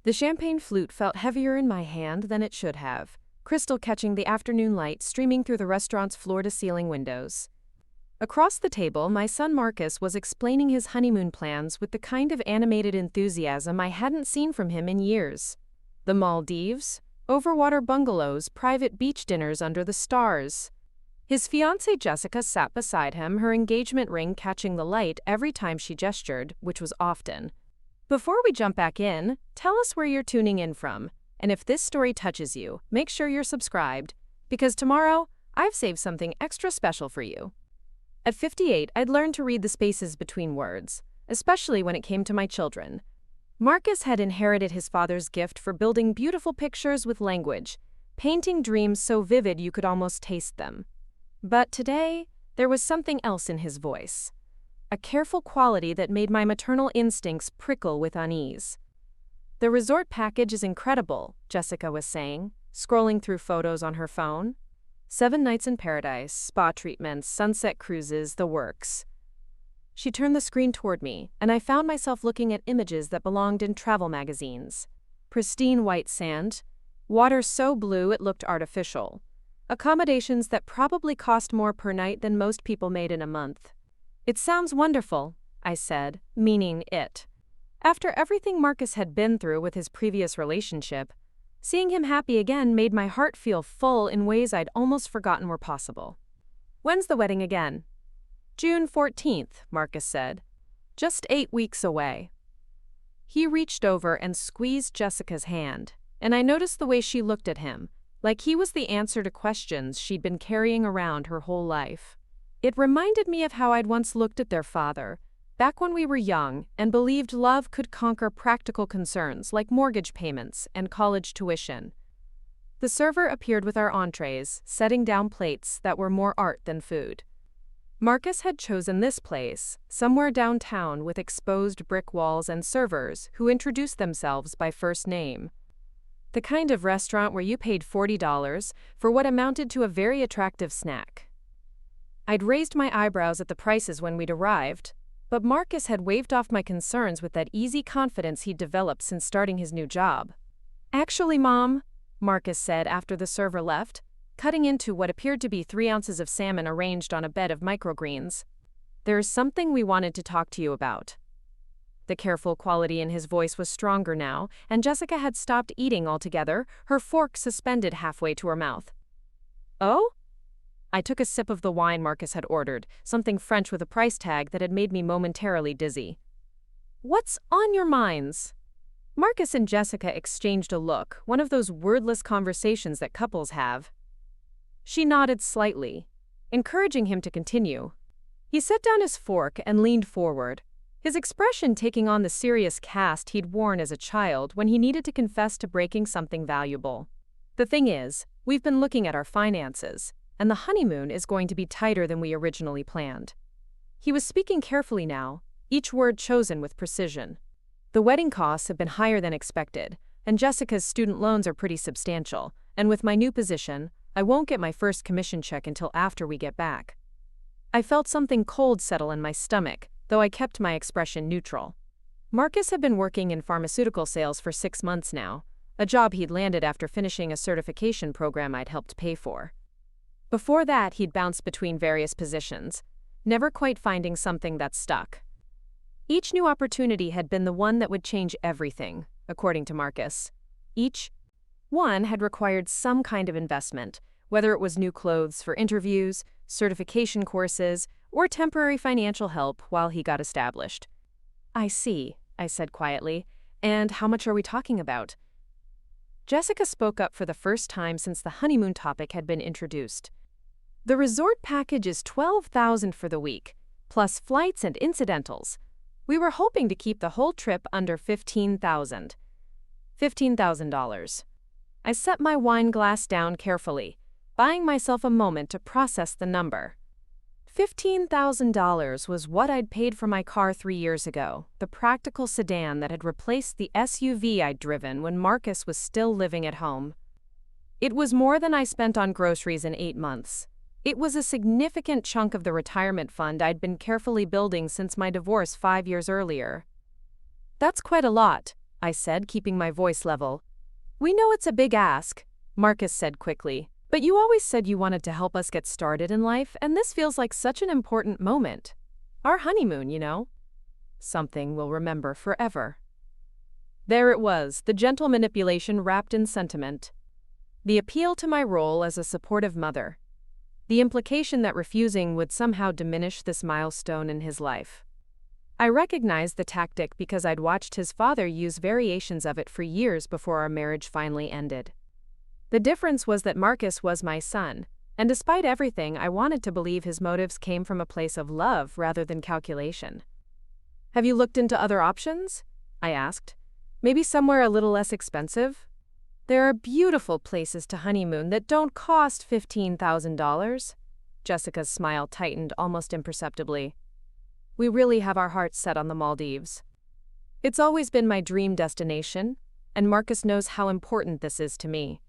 The champagne flute felt heavier in my hand than it should have, crystal catching the afternoon light streaming through the restaurant's floor-to-ceiling windows. Across the table, my son Marcus was explaining his honeymoon plans with the kind of animated enthusiasm I hadn't seen from him in years. The Maldives, overwater bungalows, private beach dinners under the stars. His fiancée Jessica sat beside him, her engagement ring catching the light every time she gestured, which was often. Before we jump back in, tell us where you're tuning in from, and if this story touches you, make sure you're subscribed, because tomorrow, I've saved something extra special for you. At 58, I'd learned to read the spaces between words, especially when it came to my children. Marcus had inherited his father's gift for building beautiful pictures with language, painting dreams so vivid you could almost taste them. But today, there was something else in his voice. A careful quality that made my maternal instincts prickle with unease. "The resort package is incredible," Jessica was saying, scrolling through photos on her phone. 7 nights in paradise, spa treatments, sunset cruises, the works. She turned the screen toward me, and I found myself looking at images that belonged in travel magazines. Pristine white sand, water so blue it looked artificial. Accommodations that probably cost more per night than most people made in a month. "It sounds wonderful," I said, meaning it. After everything Marcus had been through with his previous relationship, seeing him happy again made my heart feel full in ways I'd almost forgotten were possible. "When's the wedding again?" "June 14th, Marcus said. "Just 8 weeks away." He reached over and squeezed Jessica's hand, and I noticed the way she looked at him, like he was the answer to questions she'd been carrying around her whole life. It reminded me of how I'd once looked at their father, back when we were young, and believed love could conquer practical concerns like mortgage payments and college tuition. The server appeared with our entrees, setting down plates that were more art than food. Marcus had chosen this place, somewhere downtown with exposed brick walls and servers who introduced themselves by first name. The kind of restaurant where you paid $40 for what amounted to a very attractive snack. I'd raised my eyebrows at the prices when we'd arrived, but Marcus had waved off my concerns with that easy confidence he'd developed since starting his new job. "Actually, Mom," Marcus said after the server left, cutting into what appeared to be 3 ounces of salmon arranged on a bed of microgreens, "there's something we wanted to talk to you about." The careful quality in his voice was stronger now, and Jessica had stopped eating altogether, her fork suspended halfway to her mouth. "Oh?" I took a sip of the wine Marcus had ordered, something French with a price tag that had made me momentarily dizzy. "What's on your minds?" Marcus and Jessica exchanged a look, one of those wordless conversations that couples have. She nodded slightly, encouraging him to continue. He set down his fork and leaned forward, his expression taking on the serious cast he'd worn as a child when he needed to confess to breaking something valuable. "The thing is, we've been looking at our finances, and the honeymoon is going to be tighter than we originally planned." He was speaking carefully now, each word chosen with precision. "The wedding costs have been higher than expected, and Jessica's student loans are pretty substantial, and with my new position, I won't get my first commission check until after we get back." I felt something cold settle in my stomach, though I kept my expression neutral. Marcus had been working in pharmaceutical sales for 6 months now, a job he'd landed after finishing a certification program I'd helped pay for. Before that, he'd bounced between various positions, never quite finding something that stuck. Each new opportunity had been the one that would change everything, according to Marcus. Each one had required some kind of investment, whether it was new clothes for interviews, certification courses, or temporary financial help while he got established. "I see," I said quietly. "And how much are we talking about?" Jessica spoke up for the first time since the honeymoon topic had been introduced. "The resort package is $12,000 for the week, plus flights and incidentals. We were hoping to keep the whole trip under $15,000. $15,000. I set my wine glass down carefully, buying myself a moment to process the number. $15,000 was what I'd paid for my car 3 years ago, the practical sedan that had replaced the SUV I'd driven when Marcus was still living at home. It was more than I spent on groceries in 8 months. It was a significant chunk of the retirement fund I'd been carefully building since my divorce 5 years earlier. "That's quite a lot," I said, keeping my voice level. We know it's a big ask, Marcus said quickly, but you always said you wanted to help us get started in life, and this feels like such an important moment. Our honeymoon, you know. Something we'll remember forever. There it was, the gentle manipulation wrapped in sentiment. The appeal to my role as a supportive mother. The implication that refusing would somehow diminish this milestone in his life. I recognized the tactic because I'd watched his father use variations of it for years before our marriage finally ended. The difference was that Marcus was my son, and despite everything, I wanted to believe his motives came from a place of love rather than calculation. Have you looked into other options? I asked. Maybe somewhere a little less expensive? There are beautiful places to honeymoon that don't cost $15,000. Jessica's smile tightened almost imperceptibly. We really have our hearts set on the Maldives. It's always been my dream destination, and Marcus knows how important this is to me.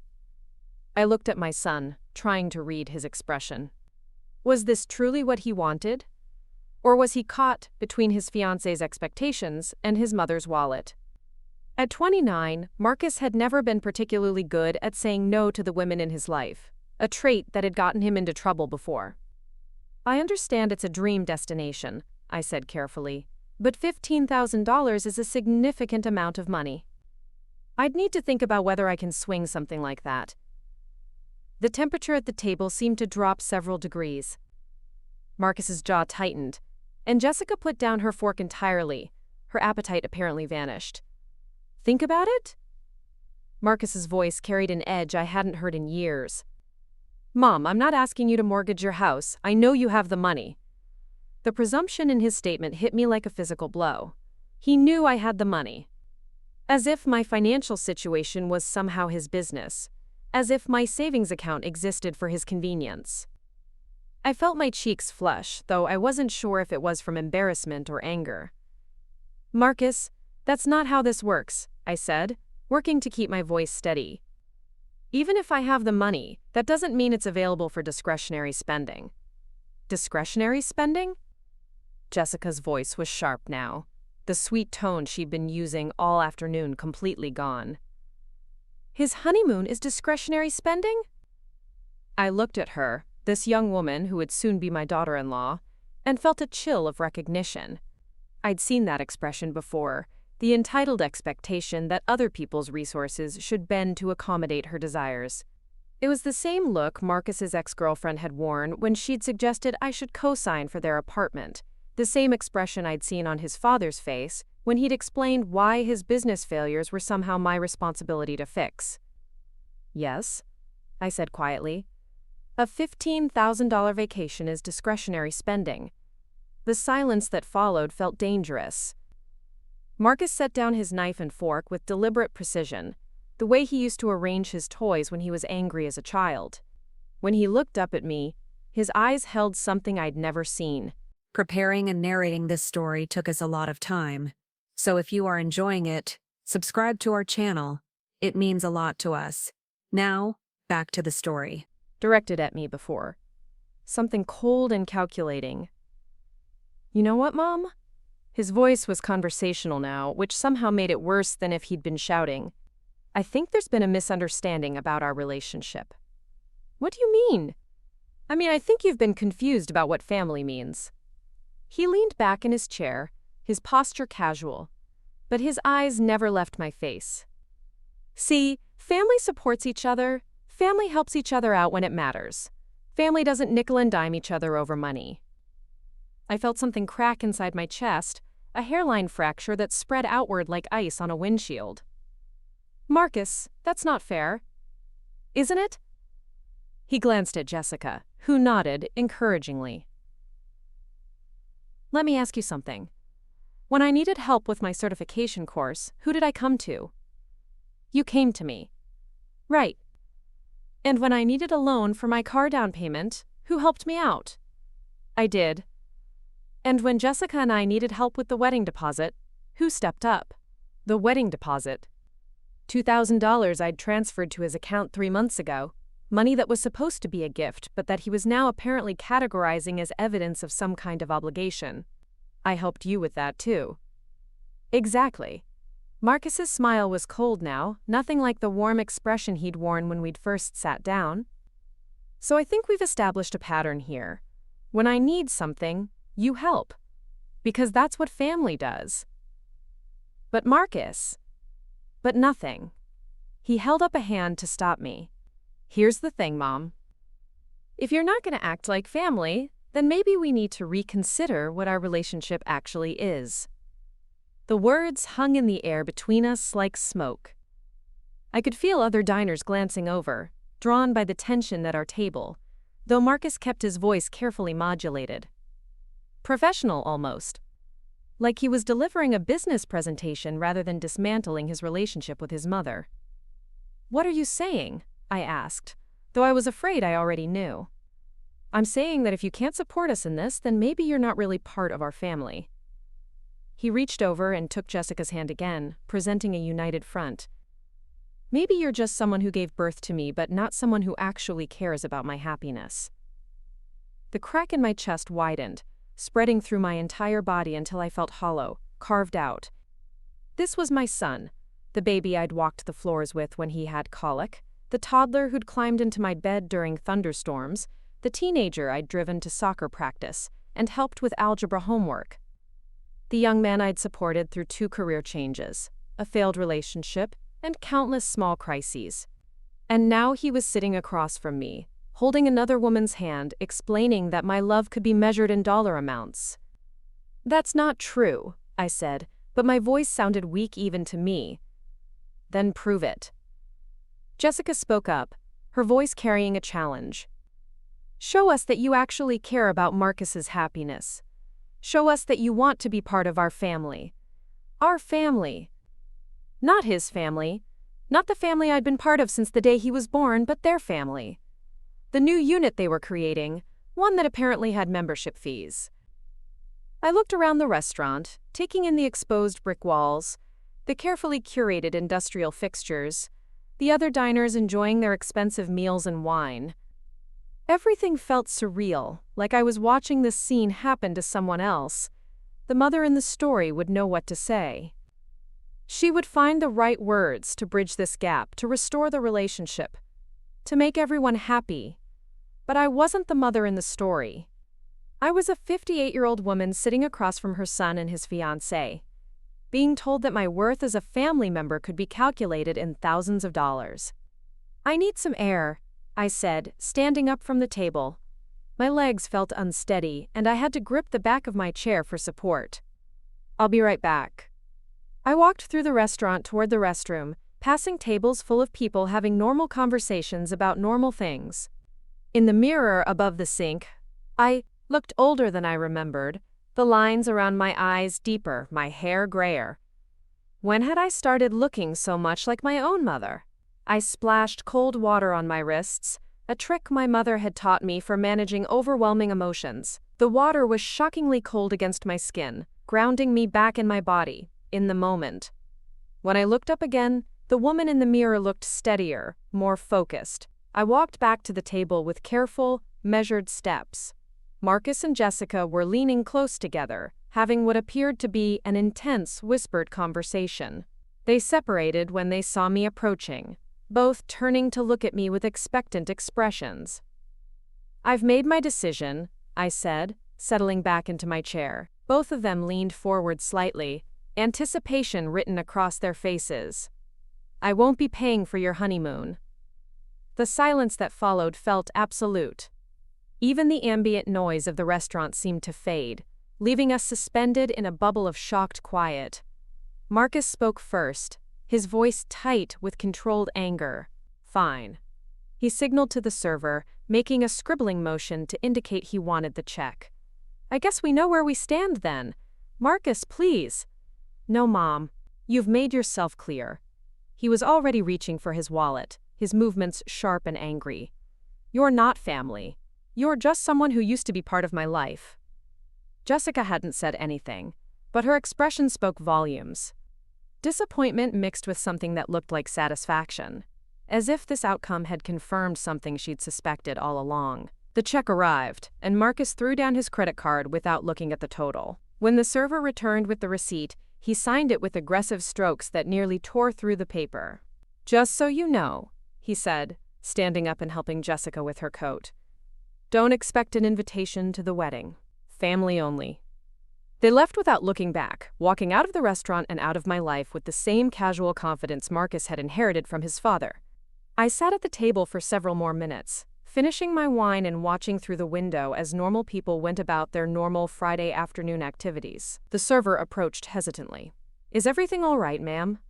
I looked at my son, trying to read his expression. Was this truly what he wanted? Or was he caught between his fiancé's expectations and his mother's wallet? At 29, Marcus had never been particularly good at saying no to the women in his life, a trait that had gotten him into trouble before. I understand it's a dream destination, I said carefully, but $15,000 is a significant amount of money. I'd need to think about whether I can swing something like that. The temperature at the table seemed to drop several degrees. Marcus's jaw tightened, and Jessica put down her fork entirely. Her appetite apparently vanished. Think about it? Marcus's voice carried an edge I hadn't heard in years. Mom, I'm not asking you to mortgage your house. I know you have the money. The presumption in his statement hit me like a physical blow. He knew I had the money. As if my financial situation was somehow his business. As if my savings account existed for his convenience. I felt my cheeks flush, though I wasn't sure if it was from embarrassment or anger. Marcus, that's not how this works, I said, working to keep my voice steady. Even if I have the money, that doesn't mean it's available for discretionary spending. Discretionary spending? Jessica's voice was sharp now, the sweet tone she'd been using all afternoon completely gone. His honeymoon is discretionary spending? I looked at her, this young woman who would soon be my daughter-in-law, and felt a chill of recognition. I'd seen that expression before, the entitled expectation that other people's resources should bend to accommodate her desires. It was the same look Marcus's ex-girlfriend had worn when she'd suggested I should co-sign for their apartment, the same expression I'd seen on his father's face when he'd explained why his business failures were somehow my responsibility to fix. Yes, I said quietly. A $15,000 vacation is discretionary spending. The silence that followed felt dangerous. Marcus set down his knife and fork with deliberate precision, the way he used to arrange his toys when he was angry as a child. When he looked up at me, his eyes held something I'd never seen. Preparing and narrating this story took us a lot of time. So if you are enjoying it, subscribe to our channel. It means a lot to us. Now, back to the story. Directed at me before. Something cold and calculating. You know what, Mom? His voice was conversational now, which somehow made it worse than if he'd been shouting. I think there's been a misunderstanding about our relationship. What do you mean? I think you've been confused about what family means. He leaned back in his chair, his posture casual, but his eyes never left my face. See, family supports each other. Family helps each other out when it matters. Family doesn't nickel and dime each other over money. I felt something crack inside my chest, a hairline fracture that spread outward like ice on a windshield. Marcus, that's not fair. Isn't it? He glanced at Jessica, who nodded encouragingly. Let me ask you something. When I needed help with my certification course, who did I come to? You came to me. Right. And when I needed a loan for my car down payment, who helped me out? I did. And when Jessica and I needed help with the wedding deposit, who stepped up? The wedding deposit. $2,000 I'd transferred to his account 3 months ago, money that was supposed to be a gift but that he was now apparently categorizing as evidence of some kind of obligation. I helped you with that too. Exactly. Marcus's smile was cold now, nothing like the warm expression he'd worn when we'd first sat down. So I think we've established a pattern here. When I need something, you help. Because that's what family does. But Marcus. But nothing. He held up a hand to stop me. Here's the thing, Mom. If you're not going to act like family, then maybe we need to reconsider what our relationship actually is. The words hung in the air between us like smoke. I could feel other diners glancing over, drawn by the tension at our table, though Marcus kept his voice carefully modulated. Professional almost. Like he was delivering a business presentation rather than dismantling his relationship with his mother. "What are you saying?" I asked, though I was afraid I already knew. "I'm saying that if you can't support us in this, then maybe you're not really part of our family." He reached over and took Jessica's hand again, presenting a united front. "Maybe you're just someone who gave birth to me, but not someone who actually cares about my happiness." The crack in my chest widened, spreading through my entire body until I felt hollow, carved out. This was my son, the baby I'd walked the floors with when he had colic, the toddler who'd climbed into my bed during thunderstorms, the teenager I'd driven to soccer practice and helped with algebra homework. The young man I'd supported through 2 career changes, a failed relationship, and countless small crises. And now he was sitting across from me, holding another woman's hand, explaining that my love could be measured in dollar amounts. "That's not true," I said, but my voice sounded weak even to me. "Then prove it." Jessica spoke up, her voice carrying a challenge. "Show us that you actually care about Marcus's happiness. Show us that you want to be part of our family. Our family. Not his family. Not the family I'd been part of since the day he was born, but their family. The new unit they were creating, one that apparently had membership fees." I looked around the restaurant, taking in the exposed brick walls, the carefully curated industrial fixtures, the other diners enjoying their expensive meals and wine. Everything felt surreal, like I was watching this scene happen to someone else. The mother in the story would know what to say. She would find the right words to bridge this gap, to restore the relationship, to make everyone happy. But I wasn't the mother in the story. I was a 58-year-old woman sitting across from her son and his fiancée, being told that my worth as a family member could be calculated in thousands of dollars. "I need some air," I said, standing up from the table. My legs felt unsteady, and I had to grip the back of my chair for support. "I'll be right back." I walked through the restaurant toward the restroom, passing tables full of people having normal conversations about normal things. In the mirror above the sink, I looked older than I remembered, the lines around my eyes deeper, my hair grayer. When had I started looking so much like my own mother? I splashed cold water on my wrists, a trick my mother had taught me for managing overwhelming emotions. The water was shockingly cold against my skin, grounding me back in my body, in the moment. When I looked up again, the woman in the mirror looked steadier, more focused. I walked back to the table with careful, measured steps. Marcus and Jessica were leaning close together, having what appeared to be an intense, whispered conversation. They separated when they saw me approaching, both turning to look at me with expectant expressions. "I've made my decision," I said, settling back into my chair. Both of them leaned forward slightly, anticipation written across their faces. "I won't be paying for your honeymoon." The silence that followed felt absolute. Even the ambient noise of the restaurant seemed to fade, leaving us suspended in a bubble of shocked quiet. Marcus spoke first, his voice tight with controlled anger. "Fine." He signaled to the server, making a scribbling motion to indicate he wanted the check. "I guess we know where we stand then. Marcus, please." "No, Mom. You've made yourself clear." He was already reaching for his wallet, his movements sharp and angry. "You're not family. You're just someone who used to be part of my life." Jessica hadn't said anything, but her expression spoke volumes. Disappointment mixed with something that looked like satisfaction, as if this outcome had confirmed something she'd suspected all along. The check arrived, and Marcus threw down his credit card without looking at the total. When the server returned with the receipt, He signed it with aggressive strokes that nearly tore through the paper. "Just so you know," he said, standing up and helping Jessica with her coat. "Don't expect an invitation to the wedding. Family only." They left without looking back, walking out of the restaurant and out of my life with the same casual confidence Marcus had inherited from his father. I sat at the table for several more minutes, finishing my wine and watching through the window as normal people went about their normal Friday afternoon activities. The server approached hesitantly. "Is everything all right, ma'am?"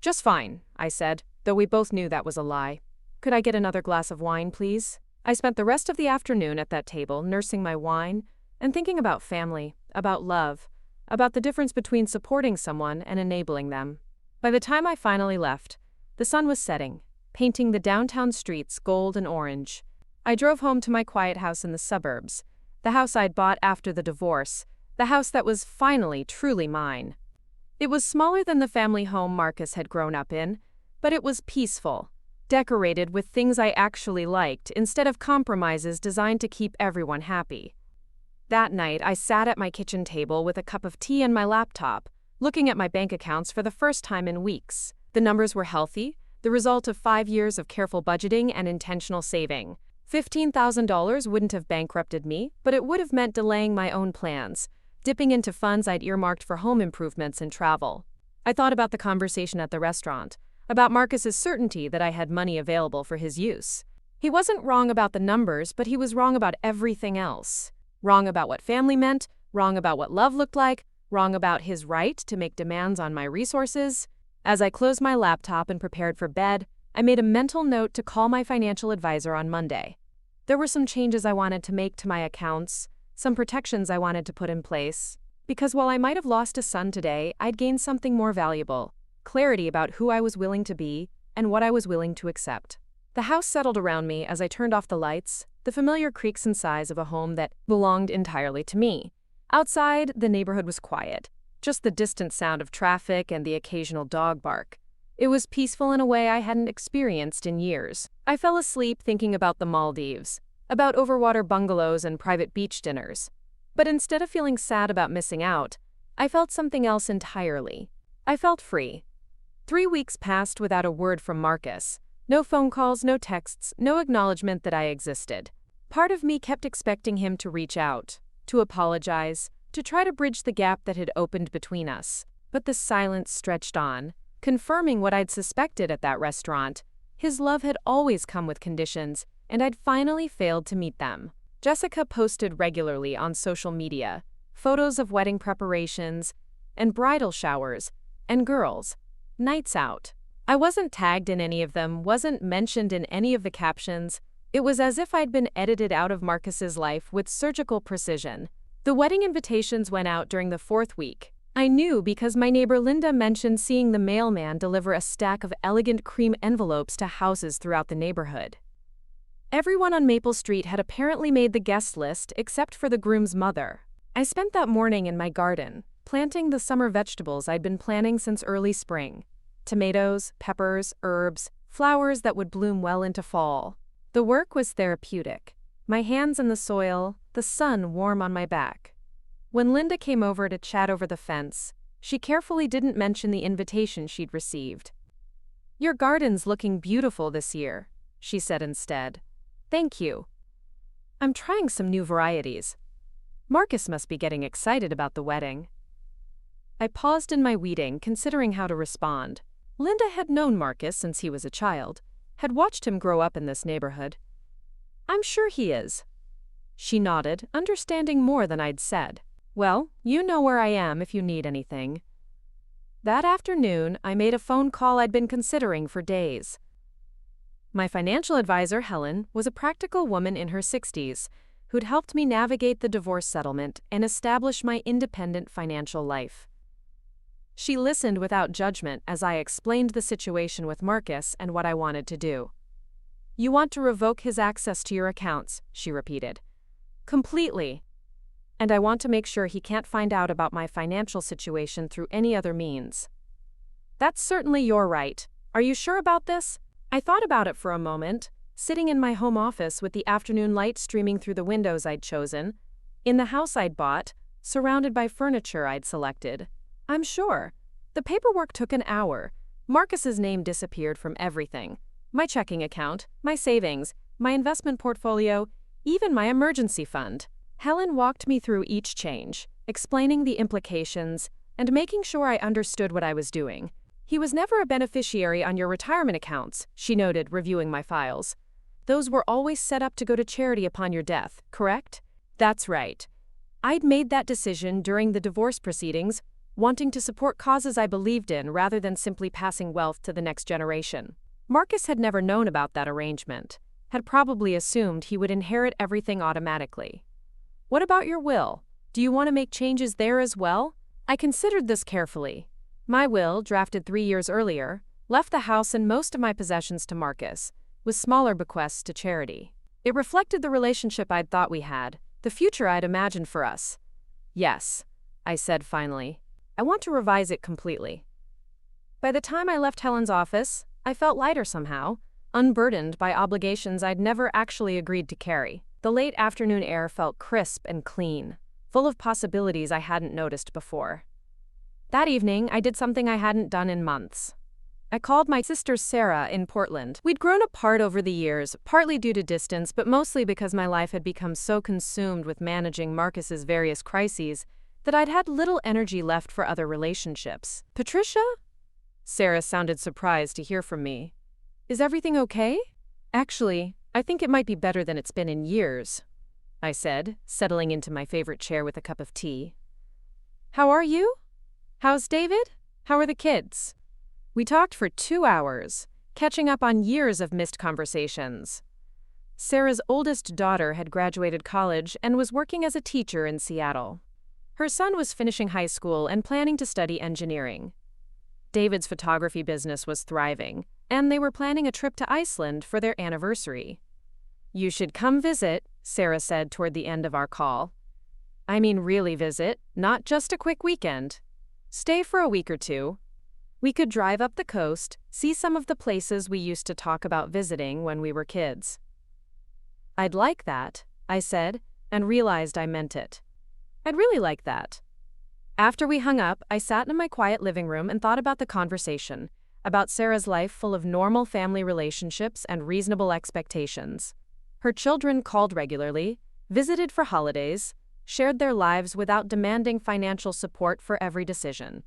"Just fine," I said, though we both knew that was a lie. "Could I get another glass of wine, please?" I spent the rest of the afternoon at that table nursing my wine and thinking about family, about love, about the difference between supporting someone and enabling them. By the time I finally left, the sun was setting, painting the downtown streets gold and orange. I drove home to my quiet house in the suburbs, the house I'd bought after the divorce, the house that was finally truly mine. It was smaller than the family home Marcus had grown up in, but it was peaceful, decorated with things I actually liked instead of compromises designed to keep everyone happy. That night, I sat at my kitchen table with a cup of tea and my laptop, looking at my bank accounts for the first time in weeks. The numbers were healthy, the result of 5 years of careful budgeting and intentional saving. $15,000 wouldn't have bankrupted me, but it would have meant delaying my own plans, dipping into funds I'd earmarked for home improvements and travel. I thought about the conversation at the restaurant, about Marcus's certainty that I had money available for his use. He wasn't wrong about the numbers, but he was wrong about everything else. Wrong about what family meant, wrong about what love looked like, wrong about his right to make demands on my resources. As I closed my laptop and prepared for bed, I made a mental note to call my financial advisor on Monday. There were some changes I wanted to make to my accounts, some protections I wanted to put in place. Because while I might have lost a son today, I'd gained something more valuable: clarity about who I was willing to be and what I was willing to accept. The house settled around me as I turned off the lights, the familiar creaks and sighs of a home that belonged entirely to me. Outside, the neighborhood was quiet, just the distant sound of traffic and the occasional dog bark. It was peaceful in a way I hadn't experienced in years. I fell asleep thinking about the Maldives, about overwater bungalows and private beach dinners. But instead of feeling sad about missing out, I felt something else entirely. I felt free. 3 weeks passed without a word from Marcus. No phone calls, no texts, no acknowledgement that I existed. Part of me kept expecting him to reach out, to apologize, to try to bridge the gap that had opened between us. But the silence stretched on, confirming what I'd suspected at that restaurant. His love had always come with conditions, and I'd finally failed to meet them. Jessica posted regularly on social media, photos of wedding preparations, and bridal showers, and girls' nights out. I wasn't tagged in any of them, wasn't mentioned in any of the captions. It was as if I'd been edited out of Marcus's life with surgical precision. The wedding invitations went out during the 4th week. I knew because my neighbor Linda mentioned seeing the mailman deliver a stack of elegant cream envelopes to houses throughout the neighborhood. Everyone on Maple Street had apparently made the guest list except for the groom's mother. I spent that morning in my garden, planting the summer vegetables I'd been planning since early spring. Tomatoes, peppers, herbs, flowers that would bloom well into fall. The work was therapeutic. My hands in the soil, the sun warm on my back. When Linda came over to chat over the fence, she carefully didn't mention the invitation she'd received. "Your garden's looking beautiful this year," she said instead. "Thank you. I'm trying some new varieties." Marcus must be getting excited about the wedding. I paused in my weeding, considering how to respond. Linda had known Marcus since he was a child, had watched him grow up in this neighborhood. "I'm sure he is." She nodded, understanding more than I'd said. "Well, you know where I am if you need anything." That afternoon, I made a phone call I'd been considering for days. My financial advisor, Helen, was a practical woman in her 60s who'd helped me navigate the divorce settlement and establish my independent financial life. She listened without judgment as I explained the situation with Marcus and what I wanted to do. "You want to revoke his access to your accounts," she repeated. "Completely. And I want to make sure he can't find out about my financial situation through any other means." "That's certainly your right. Are you sure about this?" I thought about it for a moment, sitting in my home office with the afternoon light streaming through the windows I'd chosen, in the house I'd bought, surrounded by furniture I'd selected. "I'm sure. The paperwork took an hour. Marcus's name disappeared from everything. My checking account, my savings, my investment portfolio, even my emergency fund. Helen walked me through each change, explaining the implications and making sure I understood what I was doing. He was never a beneficiary on your retirement accounts, she noted, reviewing my files. Those were always set up to go to charity upon your death, correct? That's right. I'd made that decision during the divorce proceedings, wanting to support causes I believed in rather than simply passing wealth to the next generation. Marcus had never known about that arrangement, had probably assumed he would inherit everything automatically. What about your will? Do you want to make changes there as well? I considered this carefully. My will, drafted 3 years earlier, left the house and most of my possessions to Marcus, with smaller bequests to charity. It reflected the relationship I'd thought we had, the future I'd imagined for us. Yes, I said finally. I want to revise it completely. By the time I left Helen's office, I felt lighter somehow, unburdened by obligations I'd never actually agreed to carry. The late afternoon air felt crisp and clean, full of possibilities I hadn't noticed before. That evening, I did something I hadn't done in months. I called my sister Sarah in Portland. We'd grown apart over the years, partly due to distance, but mostly because my life had become so consumed with managing Marcus's various crises that I'd had little energy left for other relationships. Patricia? Sarah sounded surprised to hear from me. Is everything okay? Actually, I think it might be better than it's been in years, I said, settling into my favorite chair with a cup of tea. How are you? How's David? How are the kids? We talked for 2 hours, catching up on years of missed conversations. Sarah's oldest daughter had graduated college and was working as a teacher in Seattle. Her son was finishing high school and planning to study engineering. David's photography business was thriving, and they were planning a trip to Iceland for their anniversary. You should come visit, Sarah said toward the end of our call. I mean really visit, not just a quick weekend. Stay for a week or 2. We could drive up the coast, see some of the places we used to talk about visiting when we were kids. I'd like that, I said, and realized I meant it. I'd really like that. After we hung up, I sat in my quiet living room and thought about the conversation, about Sarah's life full of normal family relationships and reasonable expectations. Her children called regularly, visited for holidays, shared their lives without demanding financial support for every decision.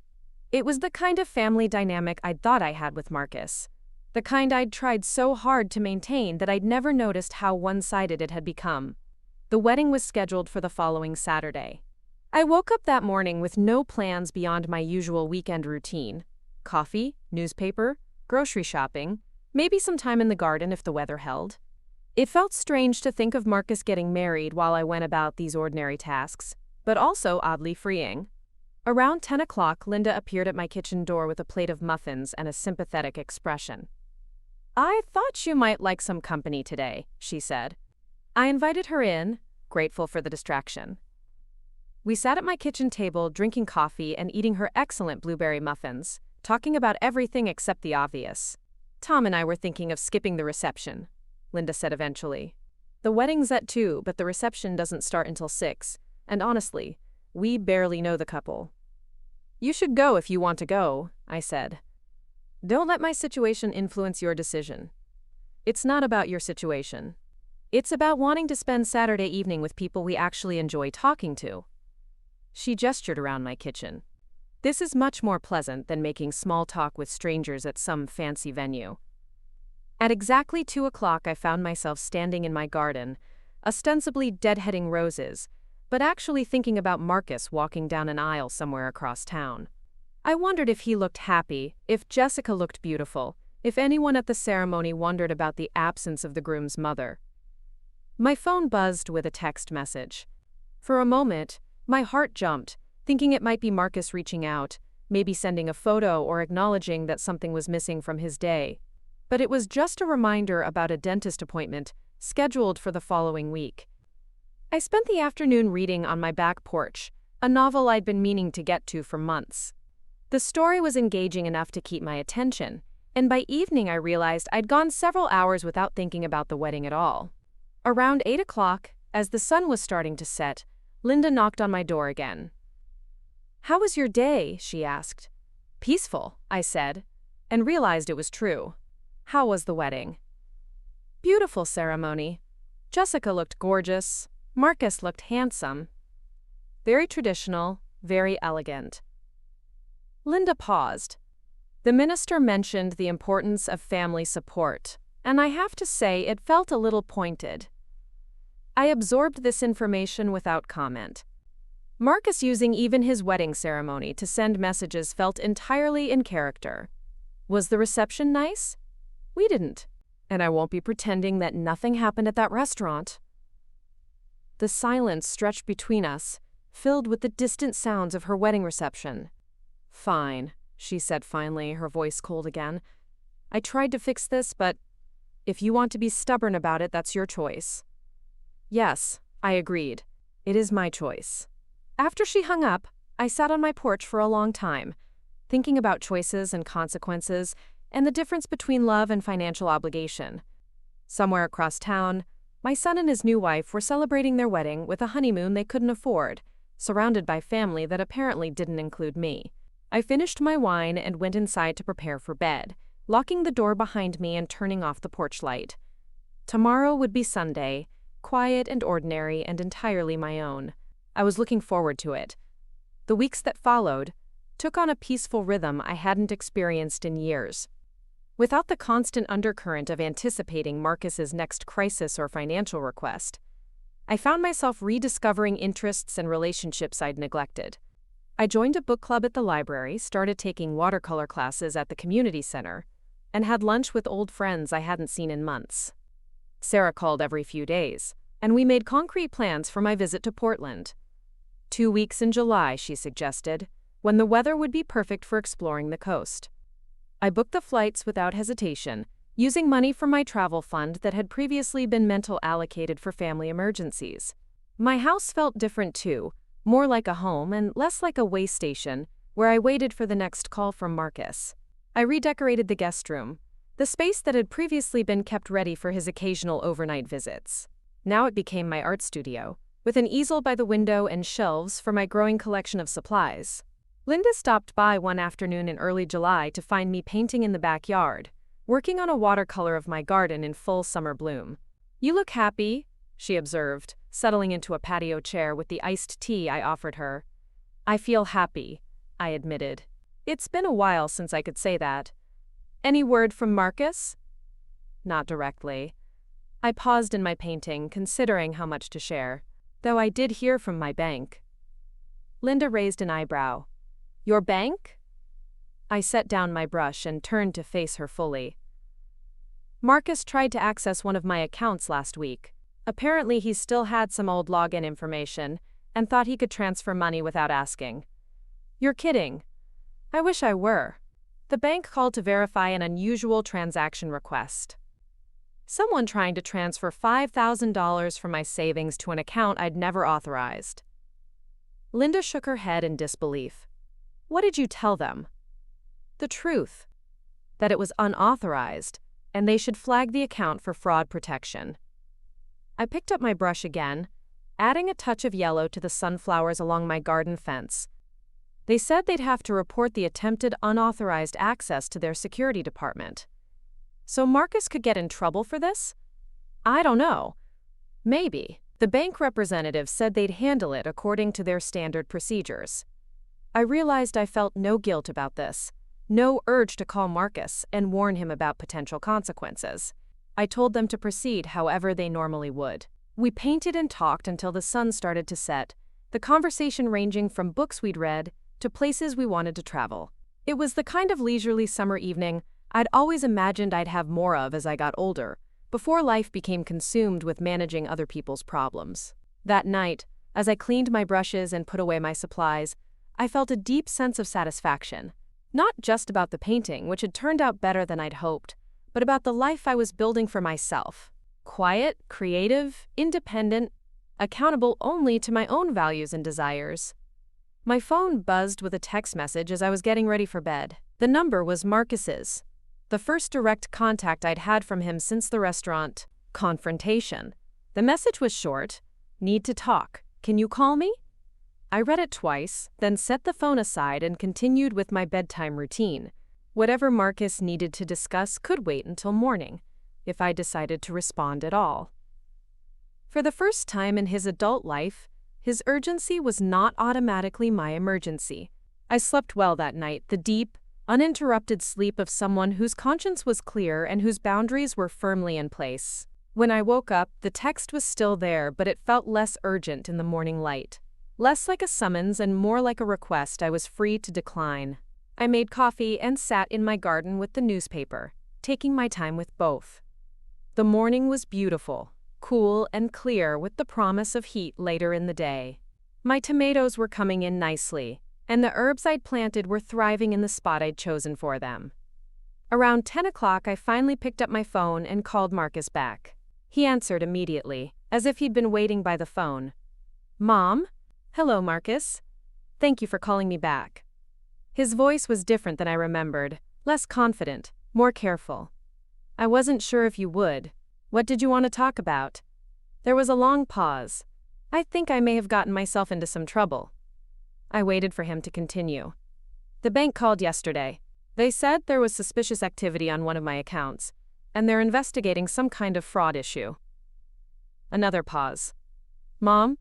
It was the kind of family dynamic I'd thought I had with Marcus, the kind I'd tried so hard to maintain that I'd never noticed how one-sided it had become. The wedding was scheduled for the following Saturday. I woke up that morning with no plans beyond my usual weekend routine. Coffee, newspaper, grocery shopping, maybe some time in the garden if the weather held. It felt strange to think of Marcus getting married while I went about these ordinary tasks, but also oddly freeing. Around 10 o'clock, Linda appeared at my kitchen door with a plate of muffins and a sympathetic expression. I thought you might like some company today, she said. I invited her in, grateful for the distraction. We sat at my kitchen table drinking coffee and eating her excellent blueberry muffins, talking about everything except the obvious. Tom and I were thinking of skipping the reception, Linda said eventually. The wedding's at 2, but the reception doesn't start until 6, and honestly, we barely know the couple. You should go if you want to go, I said. Don't let my situation influence your decision. It's not about your situation. It's about wanting to spend Saturday evening with people we actually enjoy talking to. She gestured around my kitchen. This is much more pleasant than making small talk with strangers at some fancy venue. At exactly 2 o'clock, I found myself standing in my garden, ostensibly deadheading roses, but actually thinking about Marcus walking down an aisle somewhere across town. I wondered if he looked happy, if Jessica looked beautiful, if anyone at the ceremony wondered about the absence of the groom's mother. My phone buzzed with a text message. For a moment, my heart jumped, thinking it might be Marcus reaching out, maybe sending a photo or acknowledging that something was missing from his day. But it was just a reminder about a dentist appointment scheduled for the following week. I spent the afternoon reading on my back porch, a novel I'd been meaning to get to for months. The story was engaging enough to keep my attention, and by evening I realized I'd gone several hours without thinking about the wedding at all. Around 8 o'clock, as the sun was starting to set, Linda knocked on my door again. How was your day? She asked. Peaceful, I said, and realized it was true. How was the wedding? Beautiful ceremony. Jessica looked gorgeous. Marcus looked handsome. Very traditional, very elegant. Linda paused. The minister mentioned the importance of family support, and I have to say it felt a little pointed. I absorbed this information without comment. Marcus using even his wedding ceremony to send messages felt entirely in character. Was the reception nice? We didn't, and I won't be pretending that nothing happened at that restaurant. The silence stretched between us, filled with the distant sounds of her wedding reception. Fine, she said finally, her voice cold again. I tried to fix this, but if you want to be stubborn about it, that's your choice. Yes, I agreed. It is my choice. After she hung up, I sat on my porch for a long time, thinking about choices and consequences and the difference between love and financial obligation. Somewhere across town, my son and his new wife were celebrating their wedding with a honeymoon they couldn't afford, surrounded by family that apparently didn't include me. I finished my wine and went inside to prepare for bed, locking the door behind me and turning off the porch light. Tomorrow would be Sunday, quiet and ordinary and entirely my own. I was looking forward to it. The weeks that followed took on a peaceful rhythm I hadn't experienced in years. Without the constant undercurrent of anticipating Marcus's next crisis or financial request, I found myself rediscovering interests and relationships I'd neglected. I joined a book club at the library, started taking watercolor classes at the community center, and had lunch with old friends I hadn't seen in months. Sarah called every few days, and we made concrete plans for my visit to Portland. 2 weeks in July, she suggested, when the weather would be perfect for exploring the coast. I booked the flights without hesitation, using money from my travel fund that had previously been allocated for family emergencies. My house felt different too, more like a home and less like a way station, where I waited for the next call from Marcus. I redecorated the guest room, the space that had previously been kept ready for his occasional overnight visits. Now it became my art studio, with an easel by the window and shelves for my growing collection of supplies. Linda stopped by one afternoon in early July to find me painting in the backyard, working on a watercolor of my garden in full summer bloom. "You look happy," she observed, settling into a patio chair with the iced tea I offered her. "I feel happy," I admitted. It's been a while since I could say that. "Any word from Marcus?" Not directly. I paused in my painting, considering how much to share. Though I did hear from my bank. Linda raised an eyebrow. "Your bank?" I set down my brush and turned to face her fully. Marcus tried to access one of my accounts last week. Apparently he still had some old login information and thought he could transfer money without asking. "You're kidding." I wish I were. The bank called to verify an unusual transaction request. Someone trying to transfer $5,000 from my savings to an account I'd never authorized. Linda shook her head in disbelief. "What did you tell them?" "The truth. That it was unauthorized, and they should flag the account for fraud protection." I picked up my brush again, adding a touch of yellow to the sunflowers along my garden fence. They said they'd have to report the attempted unauthorized access to their security department. So Marcus could get in trouble for this? I don't know. Maybe. The bank representative said they'd handle it according to their standard procedures. I realized I felt no guilt about this, no urge to call Marcus and warn him about potential consequences. I told them to proceed however they normally would. We painted and talked until the sun started to set, the conversation ranging from books we'd read to places we wanted to travel. It was the kind of leisurely summer evening I'd always imagined I'd have more of as I got older, before life became consumed with managing other people's problems. That night, as I cleaned my brushes and put away my supplies, I felt a deep sense of satisfaction. Not just about the painting, which had turned out better than I'd hoped, but about the life I was building for myself. Quiet, creative, independent, accountable only to my own values and desires. My phone buzzed with a text message as I was getting ready for bed. The number was Marcus's. The first direct contact I'd had from him since the restaurant confrontation. The message was short. "Need to talk. Can you call me?" I read it twice, then set the phone aside and continued with my bedtime routine. Whatever Marcus needed to discuss could wait until morning, if I decided to respond at all. For the first time in his adult life, his urgency was not automatically my emergency. I slept well that night, the deep, uninterrupted sleep of someone whose conscience was clear and whose boundaries were firmly in place. When I woke up, the text was still there, but it felt less urgent in the morning light. Less like a summons and more like a request I was free to decline. I made coffee and sat in my garden with the newspaper, taking my time with both. The morning was beautiful, cool and clear with the promise of heat later in the day. My tomatoes were coming in nicely, and the herbs I'd planted were thriving in the spot I'd chosen for them. Around 10 o'clock, I finally picked up my phone and called Marcus back. He answered immediately, as if he'd been waiting by the phone. "Mom?" "Hello, Marcus. Thank you for calling me back." His voice was different than I remembered, less confident, more careful. "I wasn't sure if you would. What did you want to talk about?" There was a long pause. I think I may have gotten myself into some trouble. I waited for him to continue. "The bank called yesterday. They said there was suspicious activity on one of my accounts, and they're investigating some kind of fraud issue." Another pause. "Mom?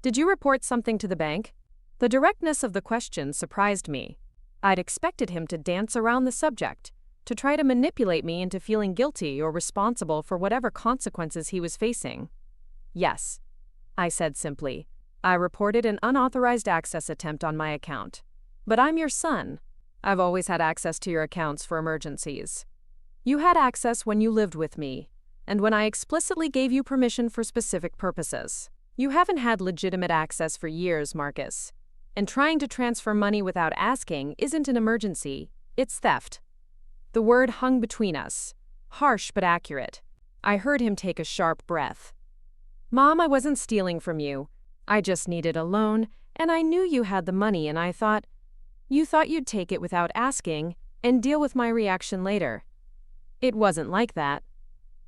Did you report something to the bank?" The directness of the question surprised me. I'd expected him to dance around the subject, to try to manipulate me into feeling guilty or responsible for whatever consequences he was facing. "Yes," I said simply. "I reported an unauthorized access attempt on my account. But I'm your son. I've always had access to your accounts for emergencies. You had access when you lived with me, and when I explicitly gave you permission for specific purposes. You haven't had legitimate access for years, Marcus. And trying to transfer money without asking isn't an emergency, it's theft." The word hung between us, harsh but accurate. I heard him take a sharp breath. "Mom, I wasn't stealing from you. I just needed a loan, and I knew you had the money, and I thought you'd take it without asking and deal with my reaction later." "It wasn't like that."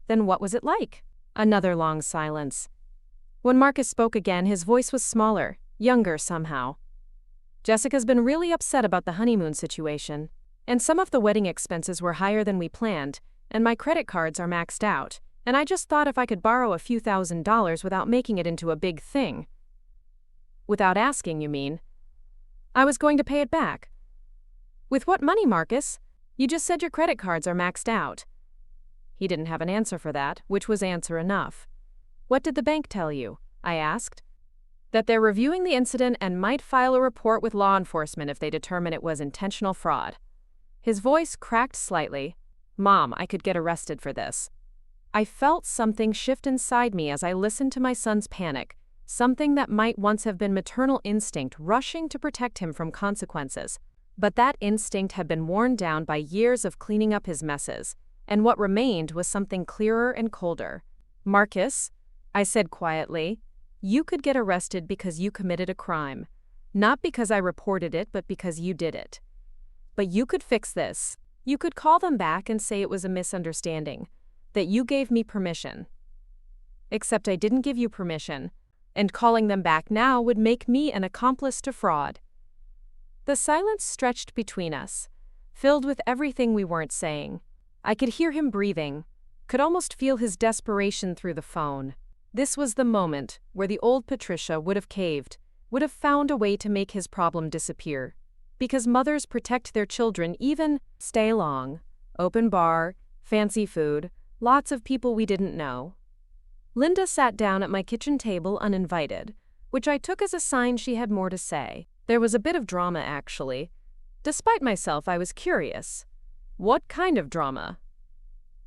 "Then what was it like?" Another long silence. When Marcus spoke again, his voice was smaller, younger somehow. "Jessica's been really upset about the honeymoon situation, and some of the wedding expenses were higher than we planned, and my credit cards are maxed out, and I just thought if I could borrow a few $1,000s without making it into a big thing." "Without asking, you mean?" "I was going to pay it back." "With what money, Marcus? You just said your credit cards are maxed out." He didn't have an answer for that, which was answer enough. "What did the bank tell you?" I asked. "That they're reviewing the incident and might file a report with law enforcement if they determine it was intentional fraud." His voice cracked slightly. "Mom, I could get arrested for this." I felt something shift inside me as I listened to my son's panic, something that might once have been maternal instinct rushing to protect him from consequences. But that instinct had been worn down by years of cleaning up his messes, and what remained was something clearer and colder. "Marcus," I said quietly, "you could get arrested because you committed a crime. Not because I reported it, but because you did it. But you could fix this. You could call them back and say it was a misunderstanding, that you gave me permission. Except I didn't give you permission, and calling them back now would make me an accomplice to fraud." The silence stretched between us, filled with everything we weren't saying. I could hear him breathing, could almost feel his desperation through the phone. This was the moment where the old Patricia would have caved, would have found a way to make his problem disappear. Because mothers protect their children even stay long, open bar, fancy food, lots of people we didn't know. Linda sat down at my kitchen table uninvited, which I took as a sign she had more to say. There was a bit of drama, actually. Despite myself, I was curious. What kind of drama?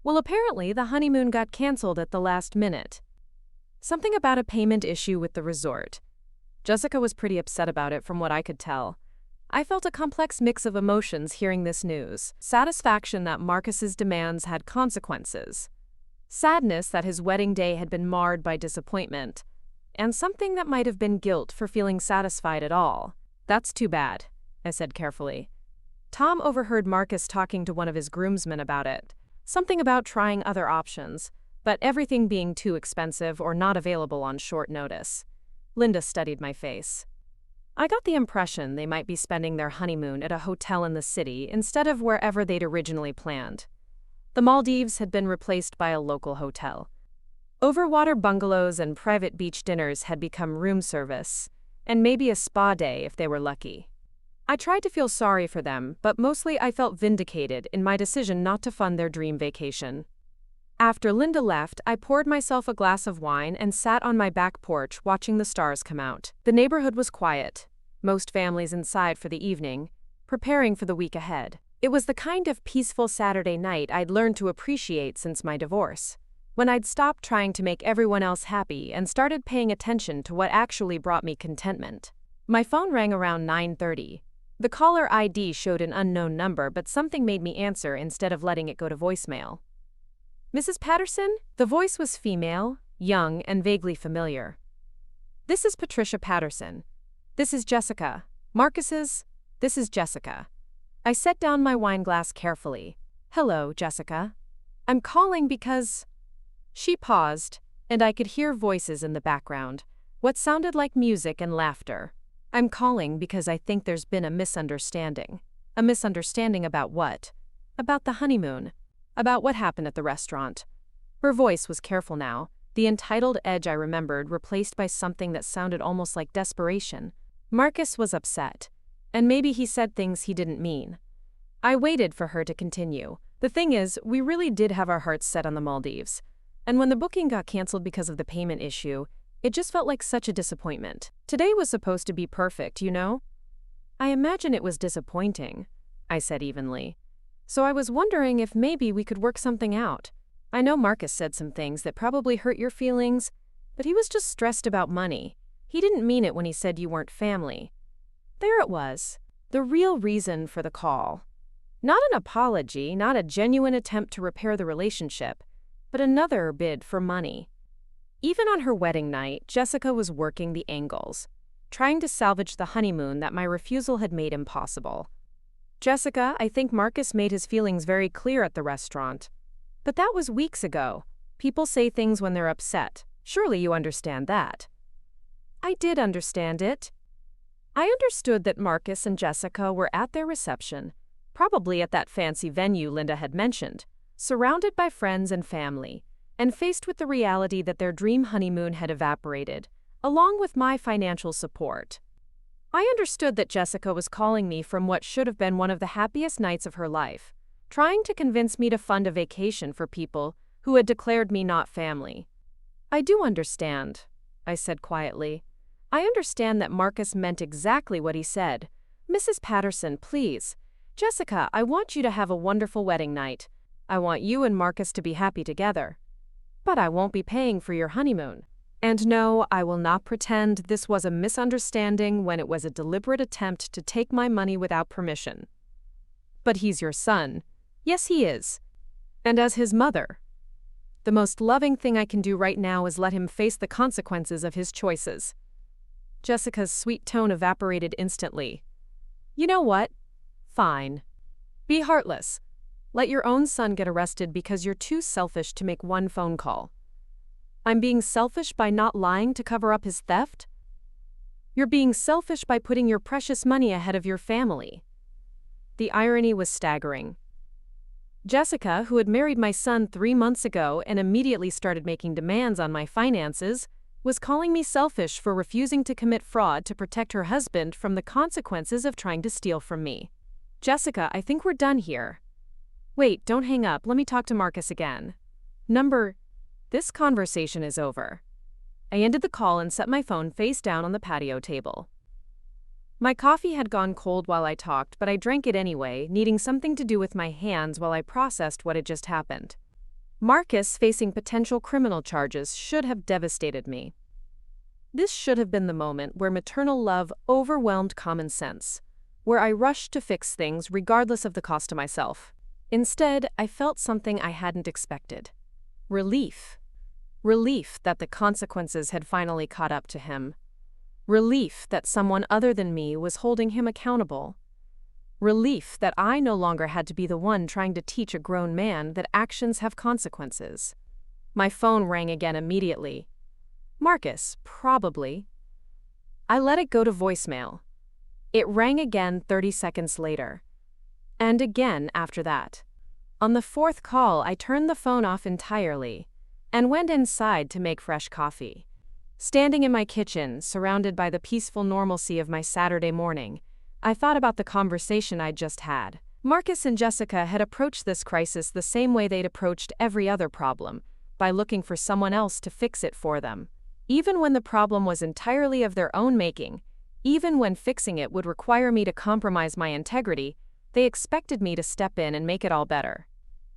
Well, apparently the honeymoon got canceled at the last minute. Something about a payment issue with the resort. Jessica was pretty upset about it from what I could tell. I felt a complex mix of emotions hearing this news. Satisfaction that Marcus's demands had consequences. Sadness that his wedding day had been marred by disappointment. And something that might have been guilt for feeling satisfied at all. "That's too bad," I said carefully. Tom overheard Marcus talking to one of his groomsmen about it. Something about trying other options, but everything being too expensive or not available on short notice. Linda studied my face. I got the impression they might be spending their honeymoon at a hotel in the city instead of wherever they'd originally planned. The Maldives had been replaced by a local hotel. Overwater bungalows and private beach dinners had become room service, and maybe a spa day if they were lucky. I tried to feel sorry for them, but mostly I felt vindicated in my decision not to fund their dream vacation. After Linda left, I poured myself a glass of wine and sat on my back porch watching the stars come out. The neighborhood was quiet, most families inside for the evening, preparing for the week ahead. It was the kind of peaceful Saturday night I'd learned to appreciate since my divorce, when I'd stopped trying to make everyone else happy and started paying attention to what actually brought me contentment. My phone rang around 9:30. The caller ID showed an unknown number, but something made me answer instead of letting it go to voicemail. "Mrs. Patterson?" The voice was female, young, and vaguely familiar. "This is Patricia Patterson. This is Jessica. Marcus's. This is Jessica." I set down my wine glass carefully. "Hello, Jessica. I'm calling because—" She paused, and I could hear voices in the background, what sounded like music and laughter. "I'm calling because I think there's been a misunderstanding." "A misunderstanding about what?" "About the honeymoon. About what happened at the restaurant." Her voice was careful now, the entitled edge I remembered replaced by something that sounded almost like desperation. "Marcus was upset, and maybe he said things he didn't mean." I waited for her to continue. "The thing is, we really did have our hearts set on the Maldives, and when the booking got canceled because of the payment issue, it just felt like such a disappointment. Today was supposed to be perfect, you know?" "I imagine it was disappointing," I said evenly. "So I was wondering if maybe we could work something out. I know Marcus said some things that probably hurt your feelings, but he was just stressed about money. He didn't mean it when he said you weren't family." There it was, the real reason for the call. Not an apology, not a genuine attempt to repair the relationship, but another bid for money. Even on her wedding night, Jessica was working the angles, trying to salvage the honeymoon that my refusal had made impossible. "Jessica, I think Marcus made his feelings very clear at the restaurant. But that was weeks ago. People say things when they're upset. Surely you understand that." I did understand it. I understood that Marcus and Jessica were at their reception, probably at that fancy venue Linda had mentioned, surrounded by friends and family, and faced with the reality that their dream honeymoon had evaporated, along with my financial support. I understood that Jessica was calling me from what should have been one of the happiest nights of her life, trying to convince me to fund a vacation for people who had declared me not family. "I do understand," I said quietly. "I understand that Marcus meant exactly what he said. Mrs. Patterson, please. Jessica, I want you to have a wonderful wedding night. I want you and Marcus to be happy together. But I won't be paying for your honeymoon. And no, I will not pretend this was a misunderstanding when it was a deliberate attempt to take my money without permission. But he's your son. Yes, he is. And as his mother, the most loving thing I can do right now is let him face the consequences of his choices." Jessica's sweet tone evaporated instantly. "You know what? Fine. Be heartless. Let your own son get arrested because you're too selfish to make one phone call. I'm being selfish by not lying to cover up his theft? You're being selfish by putting your precious money ahead of your family." The irony was staggering. Jessica, who had married my son 3 months ago and immediately started making demands on my finances, was calling me selfish for refusing to commit fraud to protect her husband from the consequences of trying to steal from me. "Jessica, I think we're done here." "Wait, don't hang up. Let me talk to Marcus again." This conversation is over." I ended the call and set my phone face down on the patio table. My coffee had gone cold while I talked, but I drank it anyway, needing something to do with my hands while I processed what had just happened. Marcus facing potential criminal charges should have devastated me. This should have been the moment where maternal love overwhelmed common sense, where I rushed to fix things regardless of the cost to myself. Instead, I felt something I hadn't expected. Relief. Relief that the consequences had finally caught up to him. Relief that someone other than me was holding him accountable. Relief that I no longer had to be the one trying to teach a grown man that actions have consequences. My phone rang again immediately. Marcus, probably. I let it go to voicemail, It rang again 30 seconds later. And again after that. On the fourth call, I turned the phone off entirely and went inside to make fresh coffee. Standing in my kitchen, surrounded by the peaceful normalcy of my Saturday morning, I thought about the conversation I'd just had. Marcus and Jessica had approached this crisis the same way they'd approached every other problem, by looking for someone else to fix it for them. Even when the problem was entirely of their own making, even when fixing it would require me to compromise my integrity, they expected me to step in and make it all better.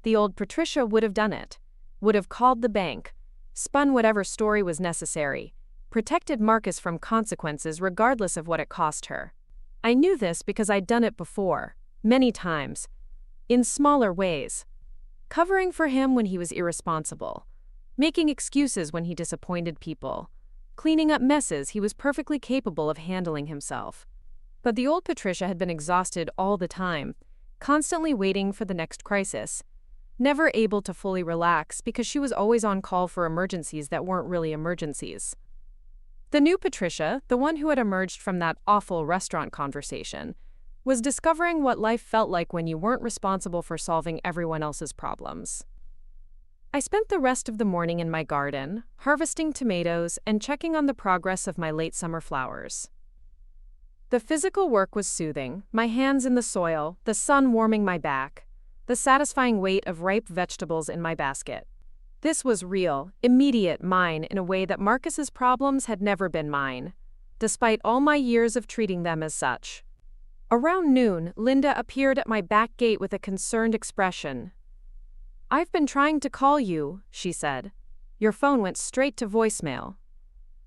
The old Patricia would have done it, would have called the bank, spun whatever story was necessary, protected Marcus from consequences regardless of what it cost her. I knew this because I'd done it before, many times, in smaller ways. Covering for him when he was irresponsible, making excuses when he disappointed people, cleaning up messes he was perfectly capable of handling himself. But the old Patricia had been exhausted all the time, constantly waiting for the next crisis, never able to fully relax because she was always on call for emergencies that weren't really emergencies. The new Patricia, the one who had emerged from that awful restaurant conversation, was discovering what life felt like when you weren't responsible for solving everyone else's problems. I spent the rest of the morning in my garden, harvesting tomatoes and checking on the progress of my late summer flowers. The physical work was soothing, my hands in the soil, the sun warming my back, the satisfying weight of ripe vegetables in my basket. This was real, immediate mine in a way that Marcus's problems had never been mine, despite all my years of treating them as such. Around noon, Linda appeared at my back gate with a concerned expression. "I've been trying to call you," she said. "Your phone went straight to voicemail."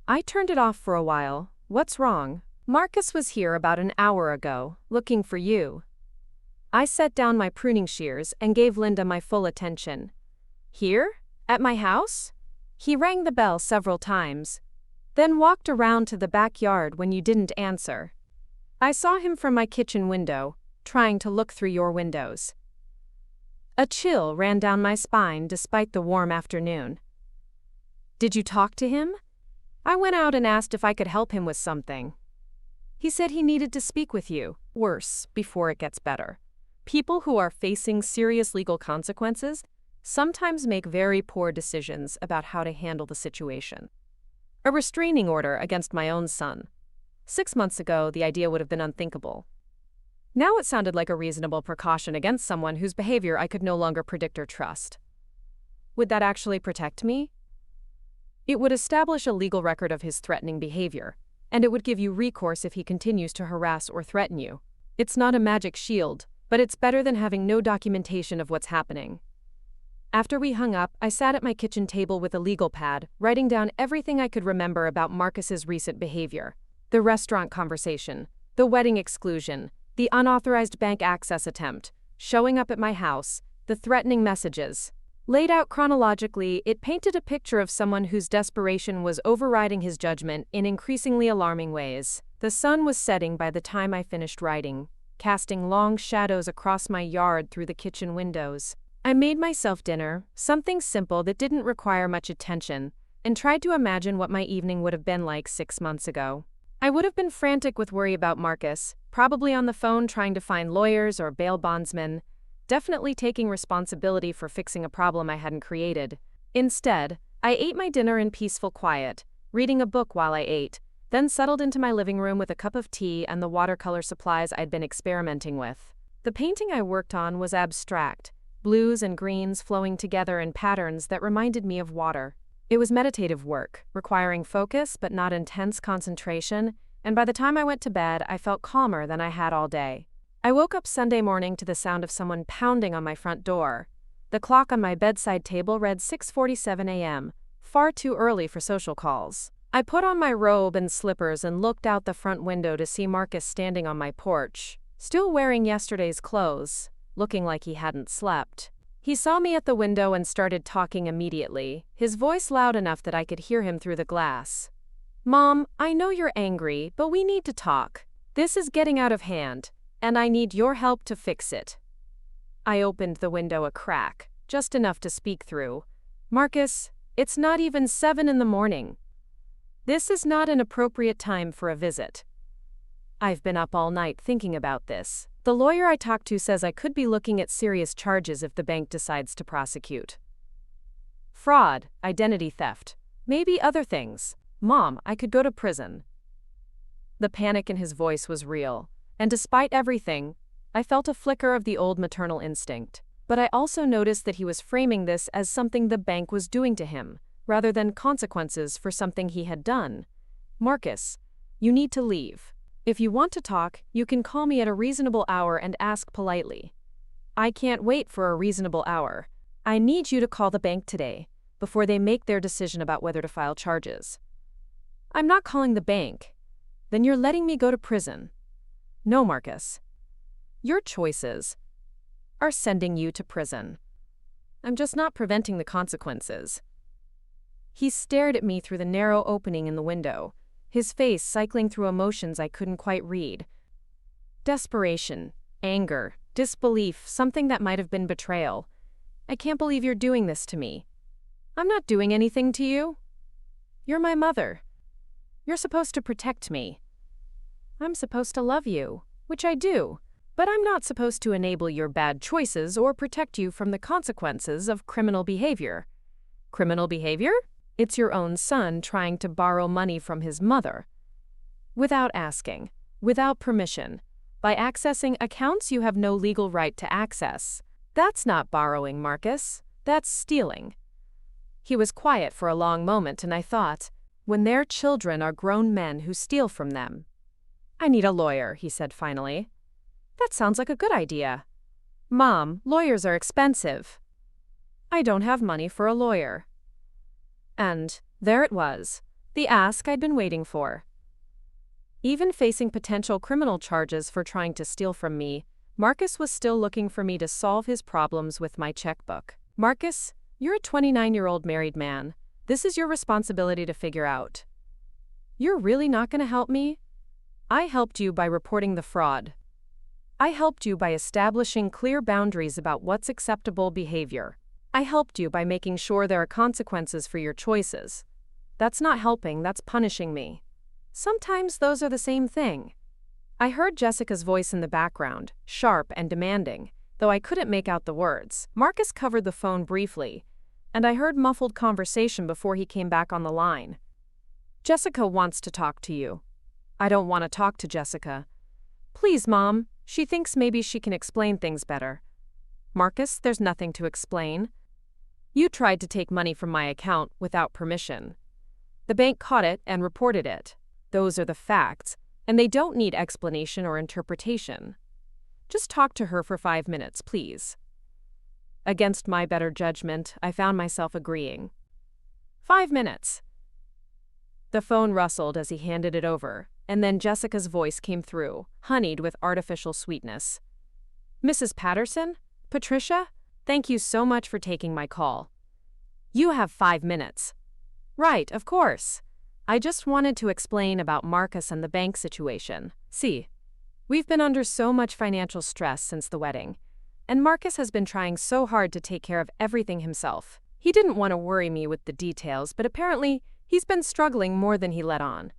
I turned it off for a while. "What's wrong?" "Marcus was here about an hour ago, looking for you." I set down my pruning shears and gave Linda my full attention. "Here? At my house?" He rang the bell several times, then walked around to the backyard when you didn't answer. I saw him from my kitchen window, trying to look through your windows. A chill ran down my spine despite the warm afternoon. "Did you talk to him?" I went out and asked if I could help him with something. He said he needed to speak with you, worse, before it gets better. People who are facing serious legal consequences sometimes make very poor decisions about how to handle the situation. A restraining order against my own son. 6 months ago, the idea would have been unthinkable. Now it sounded like a reasonable precaution against someone whose behavior I could no longer predict or trust. Would that actually protect me? It would establish a legal record of his threatening behavior, and it would give you recourse if he continues to harass or threaten you. It's not a magic shield, but it's better than having no documentation of what's happening. After we hung up, I sat at my kitchen table with a legal pad, writing down everything I could remember about Marcus's recent behavior. The restaurant conversation, the wedding exclusion, the unauthorized bank access attempt, showing up at my house, the threatening messages. Laid out chronologically, it painted a picture of someone whose desperation was overriding his judgment in increasingly alarming ways. The sun was setting by the time I finished writing, casting long shadows across my yard through the kitchen windows. I made myself dinner, something simple that didn't require much attention, and tried to imagine what my evening would have been like 6 months ago. I would have been frantic with worry about Marcus, probably on the phone trying to find lawyers or bail bondsmen, definitely taking responsibility for fixing a problem I hadn't created. Instead, I ate my dinner in peaceful quiet, reading a book while I ate, then settled into my living room with a cup of tea and the watercolor supplies I'd been experimenting with. The painting I worked on was abstract, blues and greens flowing together in patterns that reminded me of water. It was meditative work, requiring focus but not intense concentration, and by the time I went to bed, I felt calmer than I had all day. I woke up Sunday morning to the sound of someone pounding on my front door. The clock on my bedside table read 6:47 a.m., far too early for social calls. I put on my robe and slippers and looked out the front window to see Marcus standing on my porch, still wearing yesterday's clothes, looking like he hadn't slept. He saw me at the window and started talking immediately, his voice loud enough that I could hear him through the glass. "Mom, I know you're angry, but we need to talk. This is getting out of hand, and I need your help to fix it." I opened the window a crack, just enough to speak through. "Marcus, it's not even 7 in the morning. This is not an appropriate time for a visit." I've been up all night thinking about this. The lawyer I talked to says I could be looking at serious charges if the bank decides to prosecute. Fraud, identity theft, maybe other things. Mom, I could go to prison. The panic in his voice was real, and despite everything, I felt a flicker of the old maternal instinct. But I also noticed that he was framing this as something the bank was doing to him, rather than consequences for something he had done. Marcus, you need to leave. If you want to talk, you can call me at a reasonable hour and ask politely. I can't wait for a reasonable hour. I need you to call the bank today, before they make their decision about whether to file charges. I'm not calling the bank. Then you're letting me go to prison. No, Marcus. Your choices are sending you to prison. I'm just not preventing the consequences. He stared at me through the narrow opening in the window, his face cycling through emotions I couldn't quite read. Desperation, anger, disbelief, something that might have been betrayal. I can't believe you're doing this to me. I'm not doing anything to you. You're my mother. You're supposed to protect me. I'm supposed to love you, which I do, but I'm not supposed to enable your bad choices or protect you from the consequences of criminal behavior. Criminal behavior? It's your own son trying to borrow money from his mother. Without asking, without permission, by accessing accounts you have no legal right to access. That's not borrowing, Marcus. That's stealing. He was quiet for a long moment, and I thought, when their children are grown men who steal from them. I need a lawyer, he said finally. That sounds like a good idea. Mom, lawyers are expensive. I don't have money for a lawyer. And there it was, the ask I'd been waiting for. Even facing potential criminal charges for trying to steal from me, Marcus was still looking for me to solve his problems with my checkbook. Marcus, you're a 29-year-old married man. This is your responsibility to figure out. You're really not going to help me? I helped you by reporting the fraud. I helped you by establishing clear boundaries about what's acceptable behavior. I helped you by making sure there are consequences for your choices. That's not helping, that's punishing me. Sometimes those are the same thing. I heard Jessica's voice in the background, sharp and demanding, though I couldn't make out the words. Marcus covered the phone briefly, and I heard muffled conversation before he came back on the line. Jessica wants to talk to you. I don't want to talk to Jessica. Please, Mom. She thinks maybe she can explain things better. Marcus, there's nothing to explain. You tried to take money from my account without permission. The bank caught it and reported it. Those are the facts, and they don't need explanation or interpretation. Just talk to her for 5 minutes, please. Against my better judgment, I found myself agreeing. 5 minutes. The phone rustled as he handed it over, and then Jessica's voice came through, honeyed with artificial sweetness. Mrs. Patterson? Patricia? Thank you so much for taking my call. You have 5 minutes. Right, of course. I just wanted to explain about Marcus and the bank situation. See, we've been under so much financial stress since the wedding, and Marcus has been trying so hard to take care of everything himself. He didn't want to worry me with the details, but apparently he's been struggling more than he let on.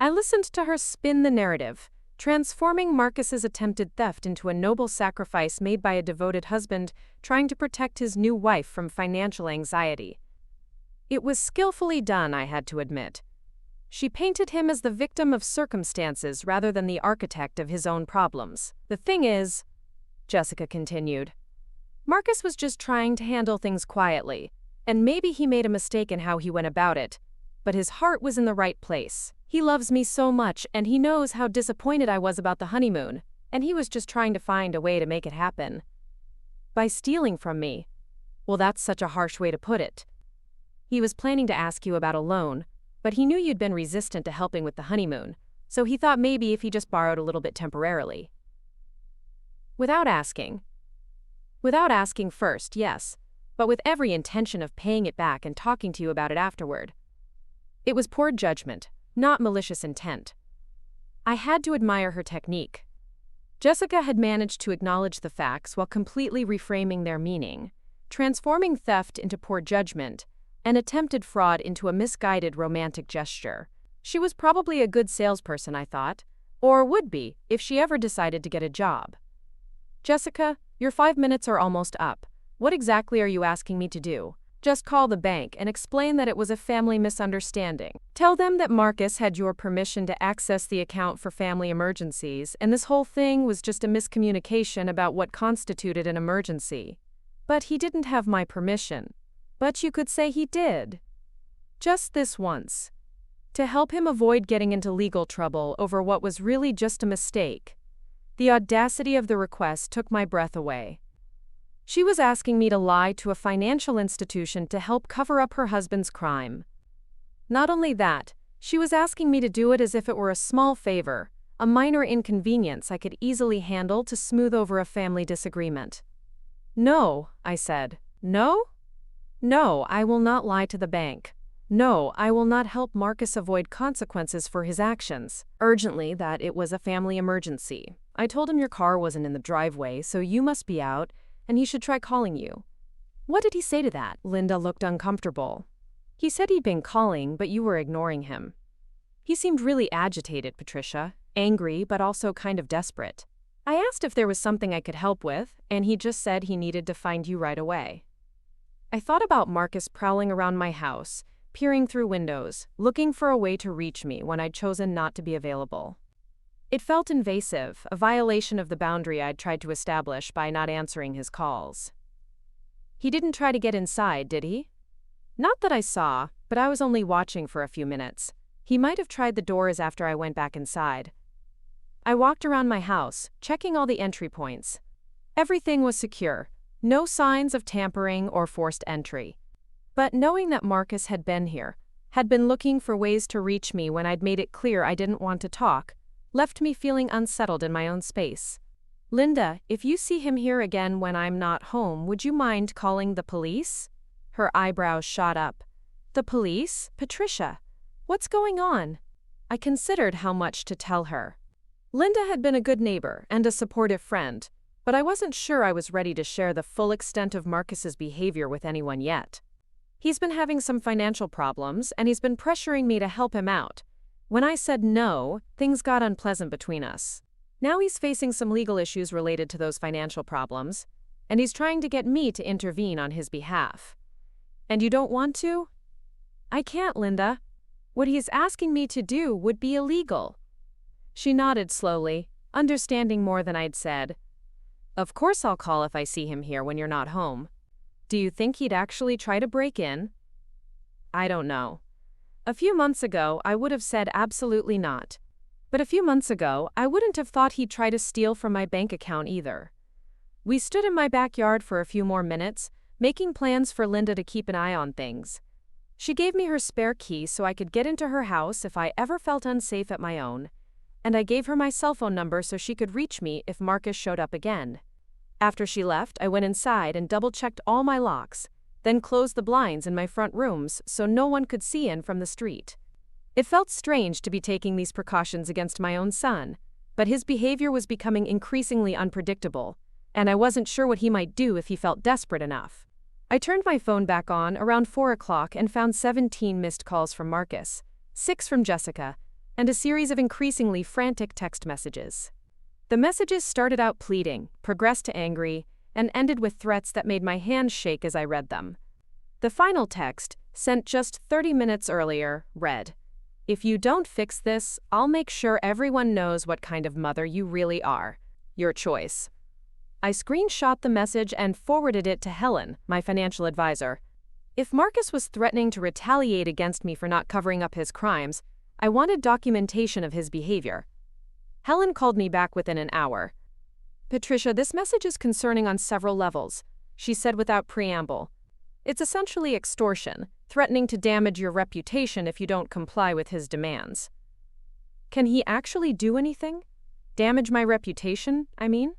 I listened to her spin the narrative, transforming Marcus's attempted theft into a noble sacrifice made by a devoted husband trying to protect his new wife from financial anxiety. It was skillfully done, I had to admit. She painted him as the victim of circumstances rather than the architect of his own problems. The thing is, Jessica continued, Marcus was just trying to handle things quietly, and maybe he made a mistake in how he went about it, but his heart was in the right place. He loves me so much, and he knows how disappointed I was about the honeymoon, and he was just trying to find a way to make it happen. By stealing from me. Well, that's such a harsh way to put it. He was planning to ask you about a loan, but he knew you'd been resistant to helping with the honeymoon, so he thought maybe if he just borrowed a little bit temporarily. Without asking. Without asking first, yes, but with every intention of paying it back and talking to you about it afterward. It was poor judgment, not malicious intent. I had to admire her technique. Jessica had managed to acknowledge the facts while completely reframing their meaning, transforming theft into poor judgment, and attempted fraud into a misguided romantic gesture. She was probably a good salesperson, I thought, Or would be, if she ever decided to get a job. Jessica, your 5 minutes are almost up. What exactly are you asking me to do? Just call the bank and explain that it was a family misunderstanding. Tell them that Marcus had your permission to access the account for family emergencies, and this whole thing was just a miscommunication about what constituted an emergency. But he didn't have my permission. But you could say he did. Just this once. To help him avoid getting into legal trouble over what was really just a mistake. The audacity of the request took my breath away. She was asking me to lie to a financial institution to help cover up her husband's crime. Not only that, she was asking me to do it as if it were a small favor, a minor inconvenience I could easily handle to smooth over a family disagreement. No, I said. No? No, I will not lie to the bank. No, I will not help Marcus avoid consequences for his actions. Urgently that it was a family emergency. I told him your car wasn't in the driveway, so you must be out, and he should try calling you. What did he say to that? Linda looked uncomfortable. He said he'd been calling, but you were ignoring him. He seemed really agitated, Patricia, angry, but also kind of desperate. I asked if there was something I could help with, and he just said he needed to find you right away. I thought about Marcus prowling around my house, peering through windows, looking for a way to reach me when I'd chosen not to be available. It felt invasive, a violation of the boundary I'd tried to establish by not answering his calls. He didn't try to get inside, did he? Not that I saw, but I was only watching for a few minutes. He might have tried the doors after I went back inside. I walked around my house, checking all the entry points. Everything was secure, no signs of tampering or forced entry. But knowing that Marcus had been here, had been looking for ways to reach me when I'd made it clear I didn't want to talk, left me feeling unsettled in my own space. Linda, if you see him here again when I'm not home, would you mind calling the police? Her eyebrows shot up. The police? Patricia, what's going on? I considered how much to tell her. Linda had been a good neighbor and a supportive friend, but I wasn't sure I was ready to share the full extent of Marcus's behavior with anyone yet. He's been having some financial problems, and he's been pressuring me to help him out. When I said no, things got unpleasant between us. Now he's facing some legal issues related to those financial problems, and he's trying to get me to intervene on his behalf. And you don't want to? I can't, Linda. What he's asking me to do would be illegal. She nodded slowly, understanding more than I'd said. Of course I'll call if I see him here when you're not home. Do you think he'd actually try to break in? I don't know. A few months ago, I would have said absolutely not. But a few months ago, I wouldn't have thought he'd try to steal from my bank account either. We stood in my backyard for a few more minutes, making plans for Linda to keep an eye on things. She gave me her spare key so I could get into her house if I ever felt unsafe at my own, and I gave her my cell phone number so she could reach me if Marcus showed up again. After she left, I went inside and double-checked all my locks, then closed the blinds in my front rooms so no one could see in from the street. It felt strange to be taking these precautions against my own son, but his behavior was becoming increasingly unpredictable, and I wasn't sure what he might do if he felt desperate enough. I turned my phone back on around 4 o'clock and found 17 missed calls from Marcus, 6 from Jessica, and a series of increasingly frantic text messages. The messages started out pleading, progressed to angry, and ended with threats that made my hands shake as I read them. The final text, sent just 30 minutes earlier, read, "If you don't fix this, I'll make sure everyone knows what kind of mother you really are. Your choice." I screenshot the message and forwarded it to Helen, my financial advisor. If Marcus was threatening to retaliate against me for not covering up his crimes, I wanted documentation of his behavior. Helen called me back within an hour. "Patricia, this message is concerning on several levels," she said without preamble. "It's essentially extortion, threatening to damage your reputation if you don't comply with his demands." Can he actually do anything? Damage my reputation, I mean?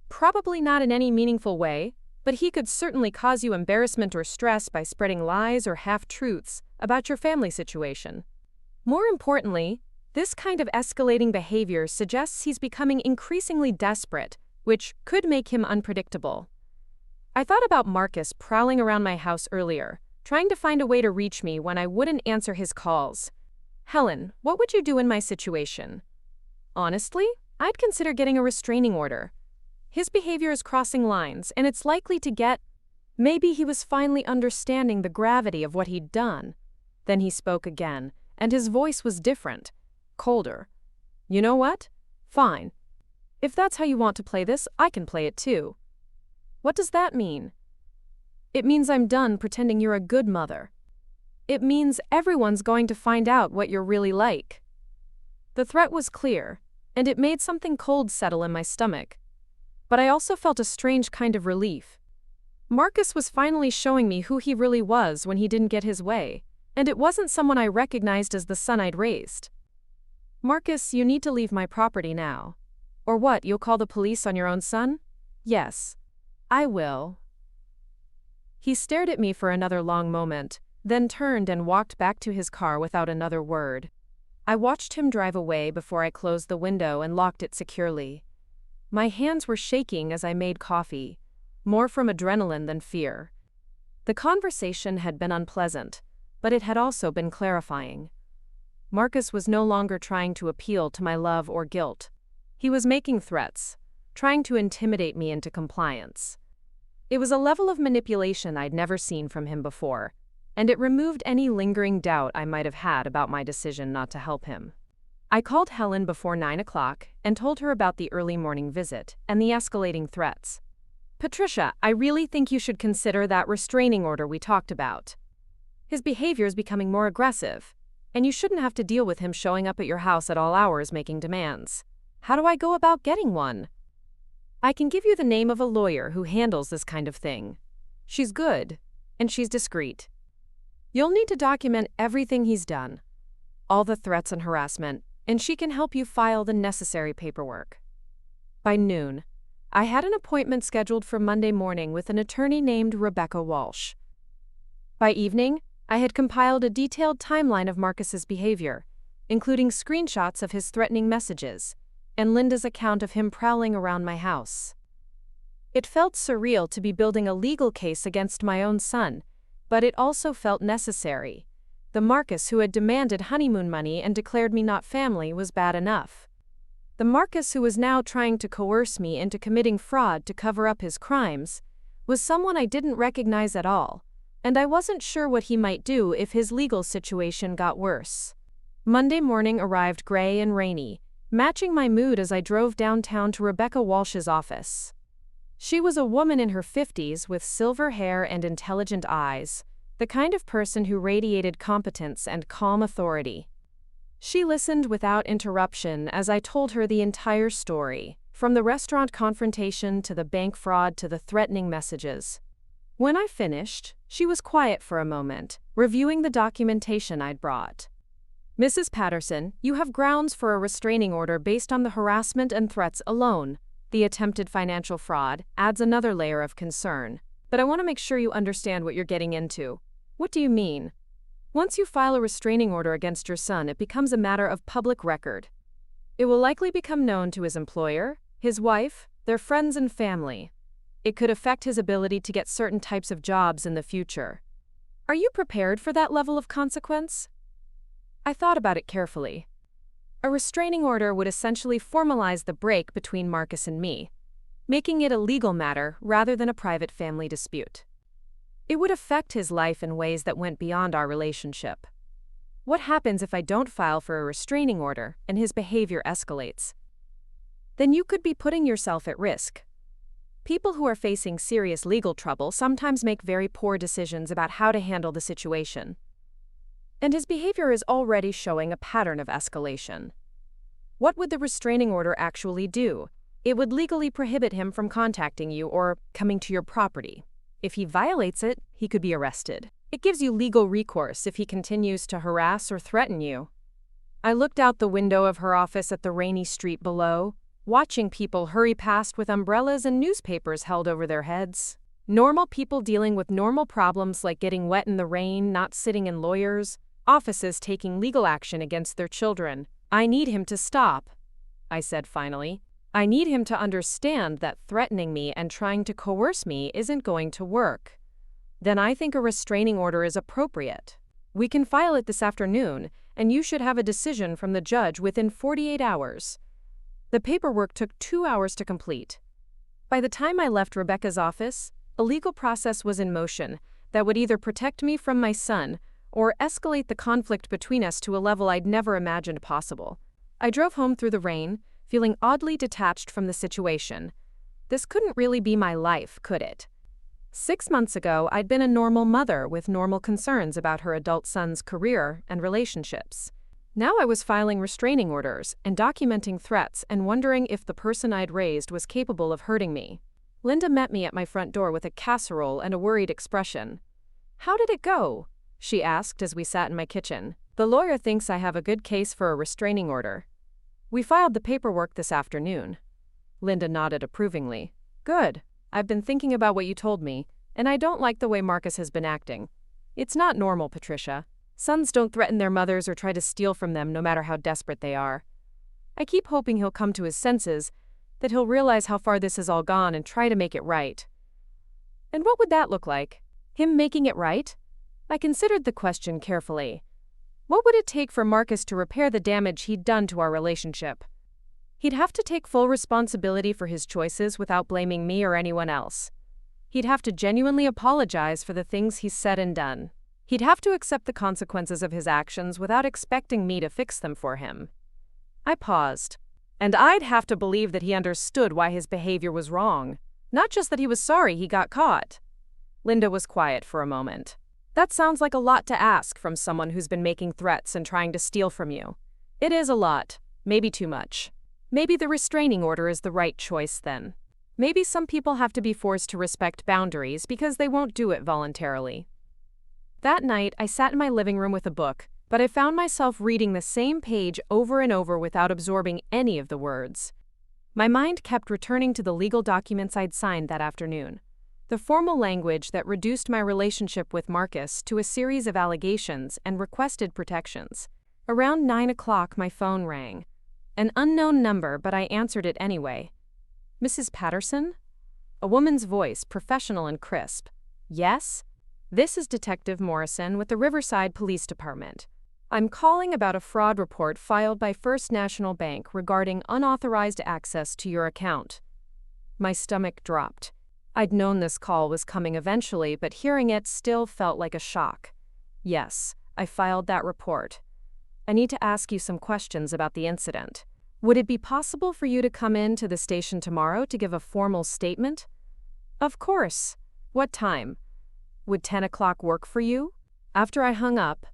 Probably not in any meaningful way, but he could certainly cause you embarrassment or stress by spreading lies or half-truths about your family situation. More importantly, this kind of escalating behavior suggests he's becoming increasingly desperate, which could make him unpredictable. I thought about Marcus prowling around my house earlier, trying to find a way to reach me when I wouldn't answer his calls. Helen, what would you do in my situation? Honestly, I'd consider getting a restraining order. His behavior is crossing lines, and it's likely to get. Maybe he was finally understanding the gravity of what he'd done. Then he spoke again, and his voice was different, colder. You know what? Fine. If that's how you want to play this, I can play it too. What does that mean? It means I'm done pretending you're a good mother. It means everyone's going to find out what you're really like. The threat was clear, and it made something cold settle in my stomach. But I also felt a strange kind of relief. Marcus was finally showing me who he really was when he didn't get his way, and it wasn't someone I recognized as the son I'd raised. Marcus, you need to leave my property now. Or what, you'll call the police on your own son? Yes, I will. He stared at me for another long moment, then turned and walked back to his car without another word. I watched him drive away before I closed the window and locked it securely. My hands were shaking as I made coffee, more from adrenaline than fear. The conversation had been unpleasant, but it had also been clarifying. Marcus was no longer trying to appeal to my love or guilt. He was making threats, trying to intimidate me into compliance. It was a level of manipulation I'd never seen from him before, and it removed any lingering doubt I might have had about my decision not to help him. I called Helen before 9 o'clock and told her about the early morning visit and the escalating threats. Patricia, I really think you should consider that restraining order we talked about. His behavior is becoming more aggressive, and you shouldn't have to deal with him showing up at your house at all hours making demands. How do I go about getting one? I can give you the name of a lawyer who handles this kind of thing. She's good, and she's discreet. You'll need to document everything he's done, all the threats and harassment, and she can help you file the necessary paperwork. By noon, I had an appointment scheduled for Monday morning with an attorney named Rebecca Walsh. By evening, I had compiled a detailed timeline of Marcus's behavior, including screenshots of his threatening messages, and Linda's account of him prowling around my house. It felt surreal to be building a legal case against my own son, but it also felt necessary. The Marcus who had demanded honeymoon money and declared me not family was bad enough. The Marcus who was now trying to coerce me into committing fraud to cover up his crimes was someone I didn't recognize at all, and I wasn't sure what he might do if his legal situation got worse. Monday morning arrived gray and rainy, matching my mood as I drove downtown to Rebecca Walsh's office. She was a woman in her 50s with silver hair and intelligent eyes, the kind of person who radiated competence and calm authority. She listened without interruption as I told her the entire story, from the restaurant confrontation to the bank fraud to the threatening messages. When I finished, she was quiet for a moment, reviewing the documentation I'd brought. Mrs. Patterson, you have grounds for a restraining order based on the harassment and threats alone. The attempted financial fraud adds another layer of concern, but I want to make sure you understand what you're getting into. What do you mean? Once you file a restraining order against your son, it becomes a matter of public record. It will likely become known to his employer, his wife, their friends and family. It could affect his ability to get certain types of jobs in the future. Are you prepared for that level of consequence? I thought about it carefully. A restraining order would essentially formalize the break between Marcus and me, making it a legal matter rather than a private family dispute. It would affect his life in ways that went beyond our relationship. What happens if I don't file for a restraining order and his behavior escalates? Then you could be putting yourself at risk. People who are facing serious legal trouble sometimes make very poor decisions about how to handle the situation. And his behavior is already showing a pattern of escalation. What would the restraining order actually do? It would legally prohibit him from contacting you or coming to your property. If he violates it, he could be arrested. It gives you legal recourse if he continues to harass or threaten you. I looked out the window of her office at the rainy street below, watching people hurry past with umbrellas and newspapers held over their heads. Normal people dealing with normal problems like getting wet in the rain, not sitting in lawyers, offices taking legal action against their children. I need him to stop, I said finally. I need him to understand that threatening me and trying to coerce me isn't going to work. Then I think a restraining order is appropriate. We can file it this afternoon, and you should have a decision from the judge within 48 hours. The paperwork took 2 hours to complete. By the time I left Rebecca's office, a legal process was in motion that would either protect me from my son or escalate the conflict between us to a level I'd never imagined possible. I drove home through the rain, feeling oddly detached from the situation. This couldn't really be my life, could it? 6 months ago, I'd been a normal mother with normal concerns about her adult son's career and relationships. Now I was filing restraining orders and documenting threats and wondering if the person I'd raised was capable of hurting me. Linda met me at my front door with a casserole and a worried expression. "How did it go?" she asked as we sat in my kitchen. "The lawyer thinks I have a good case for a restraining order. We filed the paperwork this afternoon." Linda nodded approvingly. "Good. I've been thinking about what you told me, and I don't like the way Marcus has been acting. It's not normal, Patricia. Sons don't threaten their mothers or try to steal from them no matter how desperate they are. I keep hoping he'll come to his senses, that he'll realize how far this has all gone and try to make it right." "And what would that look like? Him making it right?" I considered the question carefully. What would it take for Marcus to repair the damage he'd done to our relationship? He'd have to take full responsibility for his choices without blaming me or anyone else. He'd have to genuinely apologize for the things he's said and done. He'd have to accept the consequences of his actions without expecting me to fix them for him. I paused. And I'd have to believe that he understood why his behavior was wrong, not just that he was sorry he got caught. Linda was quiet for a moment. "That sounds like a lot to ask from someone who's been making threats and trying to steal from you." "It is a lot, maybe too much. Maybe the restraining order is the right choice then. Maybe some people have to be forced to respect boundaries because they won't do it voluntarily." That night, I sat in my living room with a book, but I found myself reading the same page over and over without absorbing any of the words. My mind kept returning to the legal documents I'd signed that afternoon. The formal language that reduced my relationship with Marcus to a series of allegations and requested protections. Around 9 o'clock, my phone rang. An unknown number, but I answered it anyway. "Mrs. Patterson?" A woman's voice, professional and crisp. "Yes? This is Detective Morrison with the Riverside Police Department. I'm calling about a fraud report filed by First National Bank regarding unauthorized access to your account." My stomach dropped. I'd known this call was coming eventually, but hearing it still felt like a shock. "Yes, I filed that report. I need to ask you some questions about the incident. Would it be possible for you to come in to the station tomorrow to give a formal statement?" "Of course. What time? Would 10 o'clock work for you?" After I hung up,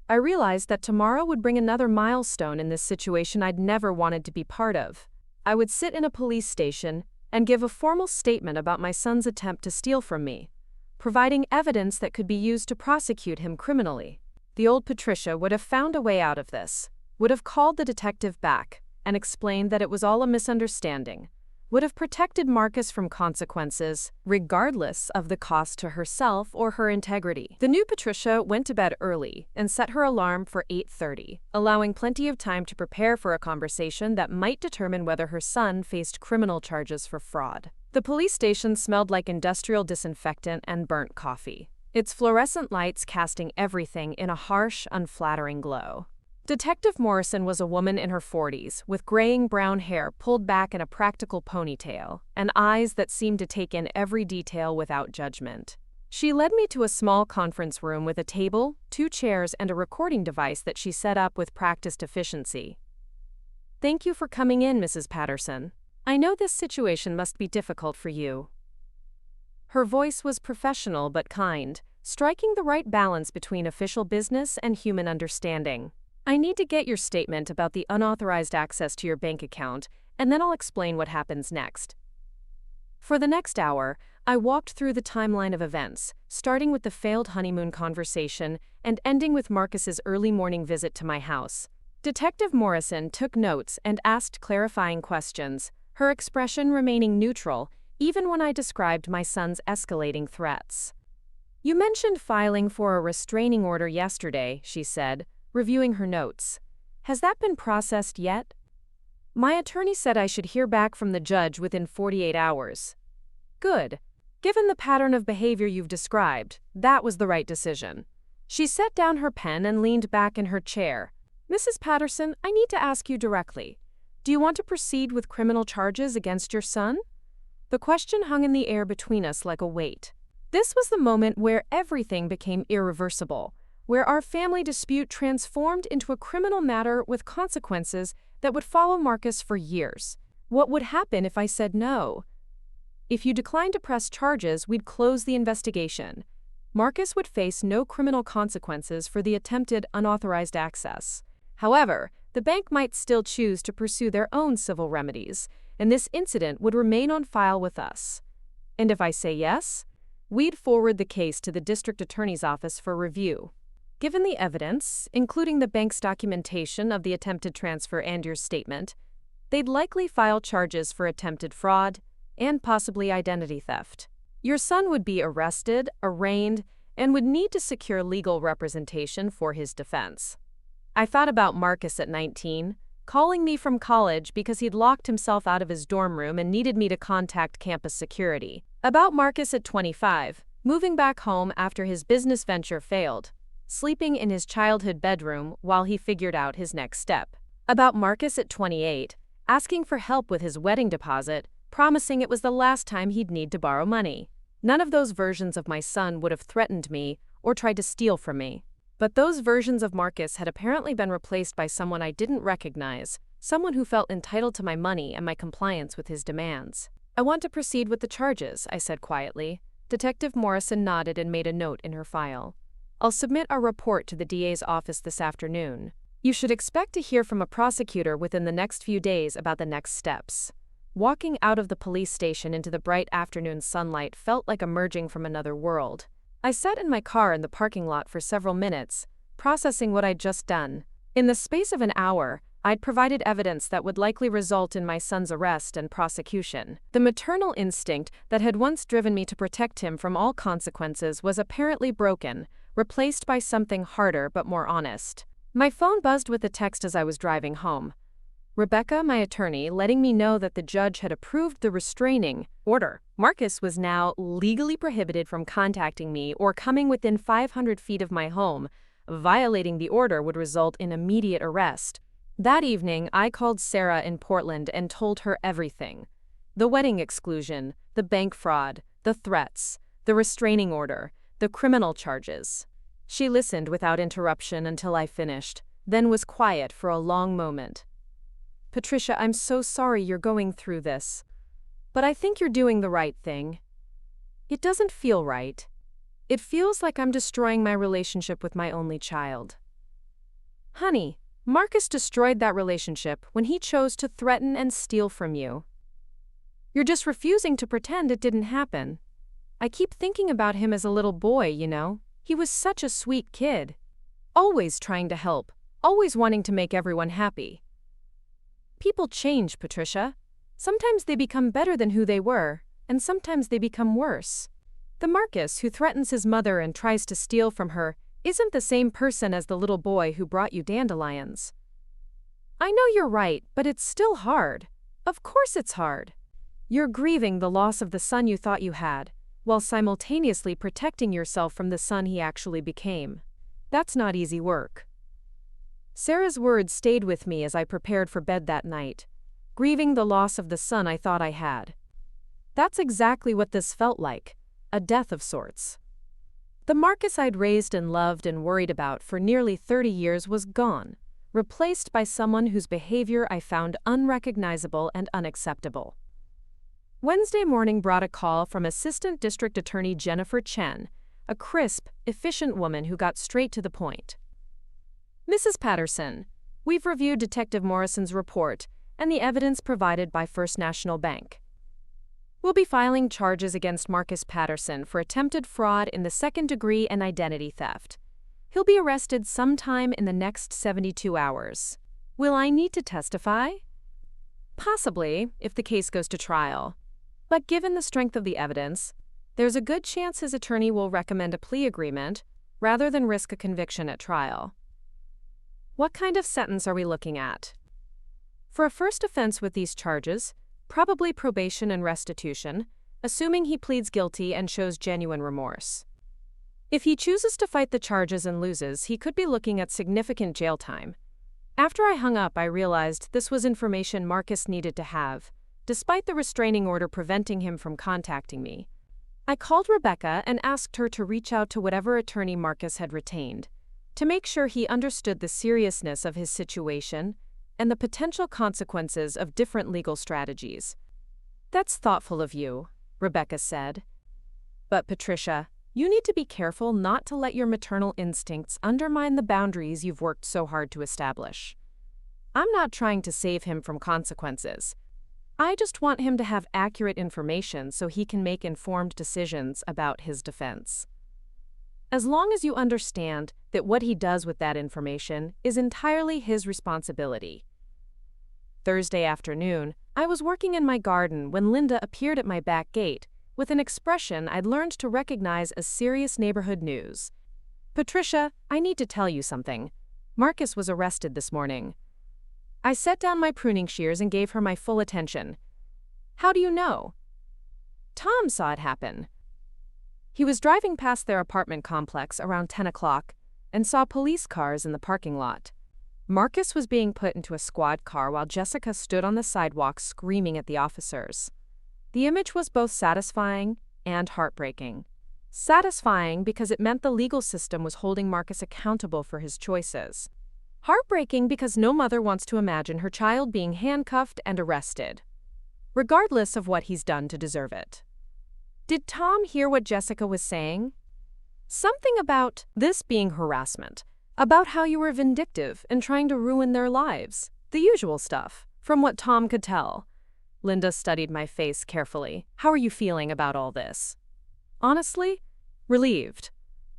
I realized that tomorrow would bring another milestone in this situation I'd never wanted to be part of. I would sit in a police station and give a formal statement about my son's attempt to steal from me, providing evidence that could be used to prosecute him criminally. The old Patricia would have found a way out of this, would have called the detective back and explained that it was all a misunderstanding, would have protected Marcus from consequences, regardless of the cost to herself or her integrity. The new Patricia went to bed early and set her alarm for 8:30, allowing plenty of time to prepare for a conversation that might determine whether her son faced criminal charges for fraud. The police station smelled like industrial disinfectant and burnt coffee, its fluorescent lights casting everything in a harsh, unflattering glow. Detective Morrison was a woman in her 40s, with graying brown hair pulled back in a practical ponytail, and eyes that seemed to take in every detail without judgment. She led me to a small conference room with a table, 2 chairs, and a recording device that she set up with practiced efficiency. "Thank you for coming in, Mrs. Patterson. I know this situation must be difficult for you." Her voice was professional but kind, striking the right balance between official business and human understanding. "I need to get your statement about the unauthorized access to your bank account, and then I'll explain what happens next." For the next hour, I walked through the timeline of events, starting with the failed honeymoon conversation and ending with Marcus's early morning visit to my house. Detective Morrison took notes and asked clarifying questions, her expression remaining neutral even when I described my son's escalating threats. "You mentioned filing for a restraining order yesterday," she said, reviewing her notes. "Has that been processed yet?" "My attorney said I should hear back from the judge within 48 hours. "Good. Given the pattern of behavior you've described, that was the right decision." She set down her pen and leaned back in her chair. "Mrs. Patterson, I need to ask you directly. Do you want to proceed with criminal charges against your son? The question hung in the air between us like a weight. This was the moment where everything became irreversible, where our family dispute transformed into a criminal matter with consequences that would follow Marcus for years. What would happen if I said no? If you declined to press charges, we'd close the investigation. Marcus would face no criminal consequences for the attempted unauthorized access. However, the bank might still choose to pursue their own civil remedies, and this incident would remain on file with us. And if I say yes, we'd forward the case to the district attorney's office for review. Given the evidence, including the bank's documentation of the attempted transfer and your statement, they'd likely file charges for attempted fraud and possibly identity theft. Your son would be arrested, arraigned, and would need to secure legal representation for his defense. I thought about Marcus at 19, calling me from college because he'd locked himself out of his dorm room and needed me to contact campus security. About Marcus at 25, moving back home after his business venture failed, sleeping in his childhood bedroom while he figured out his next step. About Marcus at 28, asking for help with his wedding deposit, promising it was the last time he'd need to borrow money. None of those versions of my son would have threatened me or tried to steal from me. But those versions of Marcus had apparently been replaced by someone I didn't recognize, someone who felt entitled to my money and my compliance with his demands. I want to proceed with the charges, I said quietly. Detective Morrison nodded and made a note in her file. I'll submit our report to the DA's office this afternoon. You should expect to hear from a prosecutor within the next few days about the next steps. Walking out of the police station into the bright afternoon sunlight felt like emerging from another world. I sat in my car in the parking lot for several minutes, processing what I'd just done. In the space of an hour, I'd provided evidence that would likely result in my son's arrest and prosecution. The maternal instinct that had once driven me to protect him from all consequences was apparently broken, replaced by something harder but more honest. My phone buzzed with a text as I was driving home. Rebecca, my attorney, letting me know that the judge had approved the restraining order. Marcus was now legally prohibited from contacting me or coming within 500 feet of my home. Violating the order would result in immediate arrest. That evening, I called Sarah in Portland and told her everything. The wedding exclusion, the bank fraud, the threats, the restraining order, the criminal charges. She listened without interruption until I finished, then was quiet for a long moment. Patricia, I'm so sorry you're going through this. But I think you're doing the right thing. It doesn't feel right. It feels like I'm destroying my relationship with my only child. Honey, Marcus destroyed that relationship when he chose to threaten and steal from you. You're just refusing to pretend it didn't happen. I keep thinking about him as a little boy, you know. He was such a sweet kid. Always trying to help, always wanting to make everyone happy. People change, Patricia. Sometimes they become better than who they were, and sometimes they become worse. The Marcus who threatens his mother and tries to steal from her isn't the same person as the little boy who brought you dandelions. I know you're right, but it's still hard. Of course it's hard. You're grieving the loss of the son you thought you had, while simultaneously protecting yourself from the son he actually became. That's not easy work. Sarah's words stayed with me as I prepared for bed that night, grieving the loss of the son I thought I had. That's exactly what this felt like, a death of sorts. The Marcus I'd raised and loved and worried about for nearly 30 years was gone, replaced by someone whose behavior I found unrecognizable and unacceptable. Wednesday morning brought a call from Assistant District Attorney Jennifer Chen, a crisp, efficient woman who got straight to the point. Mrs. Patterson, we've reviewed Detective Morrison's report and the evidence provided by First National Bank. We'll be filing charges against Marcus Patterson for attempted fraud in the second degree and identity theft. He'll be arrested sometime in the next 72 hours. Will I need to testify? Possibly, if the case goes to trial. But given the strength of the evidence, there's a good chance his attorney will recommend a plea agreement rather than risk a conviction at trial. What kind of sentence are we looking at? For a first offense with these charges, probably probation and restitution, assuming he pleads guilty and shows genuine remorse. If he chooses to fight the charges and loses, he could be looking at significant jail time. After I hung up, I realized this was information Marcus needed to have, despite the restraining order preventing him from contacting me. I called Rebecca and asked her to reach out to whatever attorney Marcus had retained, to make sure he understood the seriousness of his situation and the potential consequences of different legal strategies. "That's thoughtful of you," Rebecca said. "But Patricia, you need to be careful not to let your maternal instincts undermine the boundaries you've worked so hard to establish. I'm not trying to save him from consequences. I just want him to have accurate information so he can make informed decisions about his defense. As long as you understand that what he does with that information is entirely his responsibility." Thursday afternoon, I was working in my garden when Linda appeared at my back gate with an expression I'd learned to recognize as serious neighborhood news. "Patricia, I need to tell you something. Marcus was arrested this morning." I set down my pruning shears and gave her my full attention. "How do you know?" "Tom saw it happen. He was driving past their apartment complex around 10 o'clock and saw police cars in the parking lot. Marcus was being put into a squad car while Jessica stood on the sidewalk screaming at the officers. The image was both satisfying and heartbreaking. Satisfying because it meant the legal system was holding Marcus accountable for his choices. Heartbreaking because no mother wants to imagine her child being handcuffed and arrested, regardless of what he's done to deserve it. Did Tom hear what Jessica was saying? Something about this being harassment, about how you were vindictive and trying to ruin their lives. The usual stuff, from what Tom could tell. Linda studied my face carefully. "How are you feeling about all this?" "Honestly, relieved.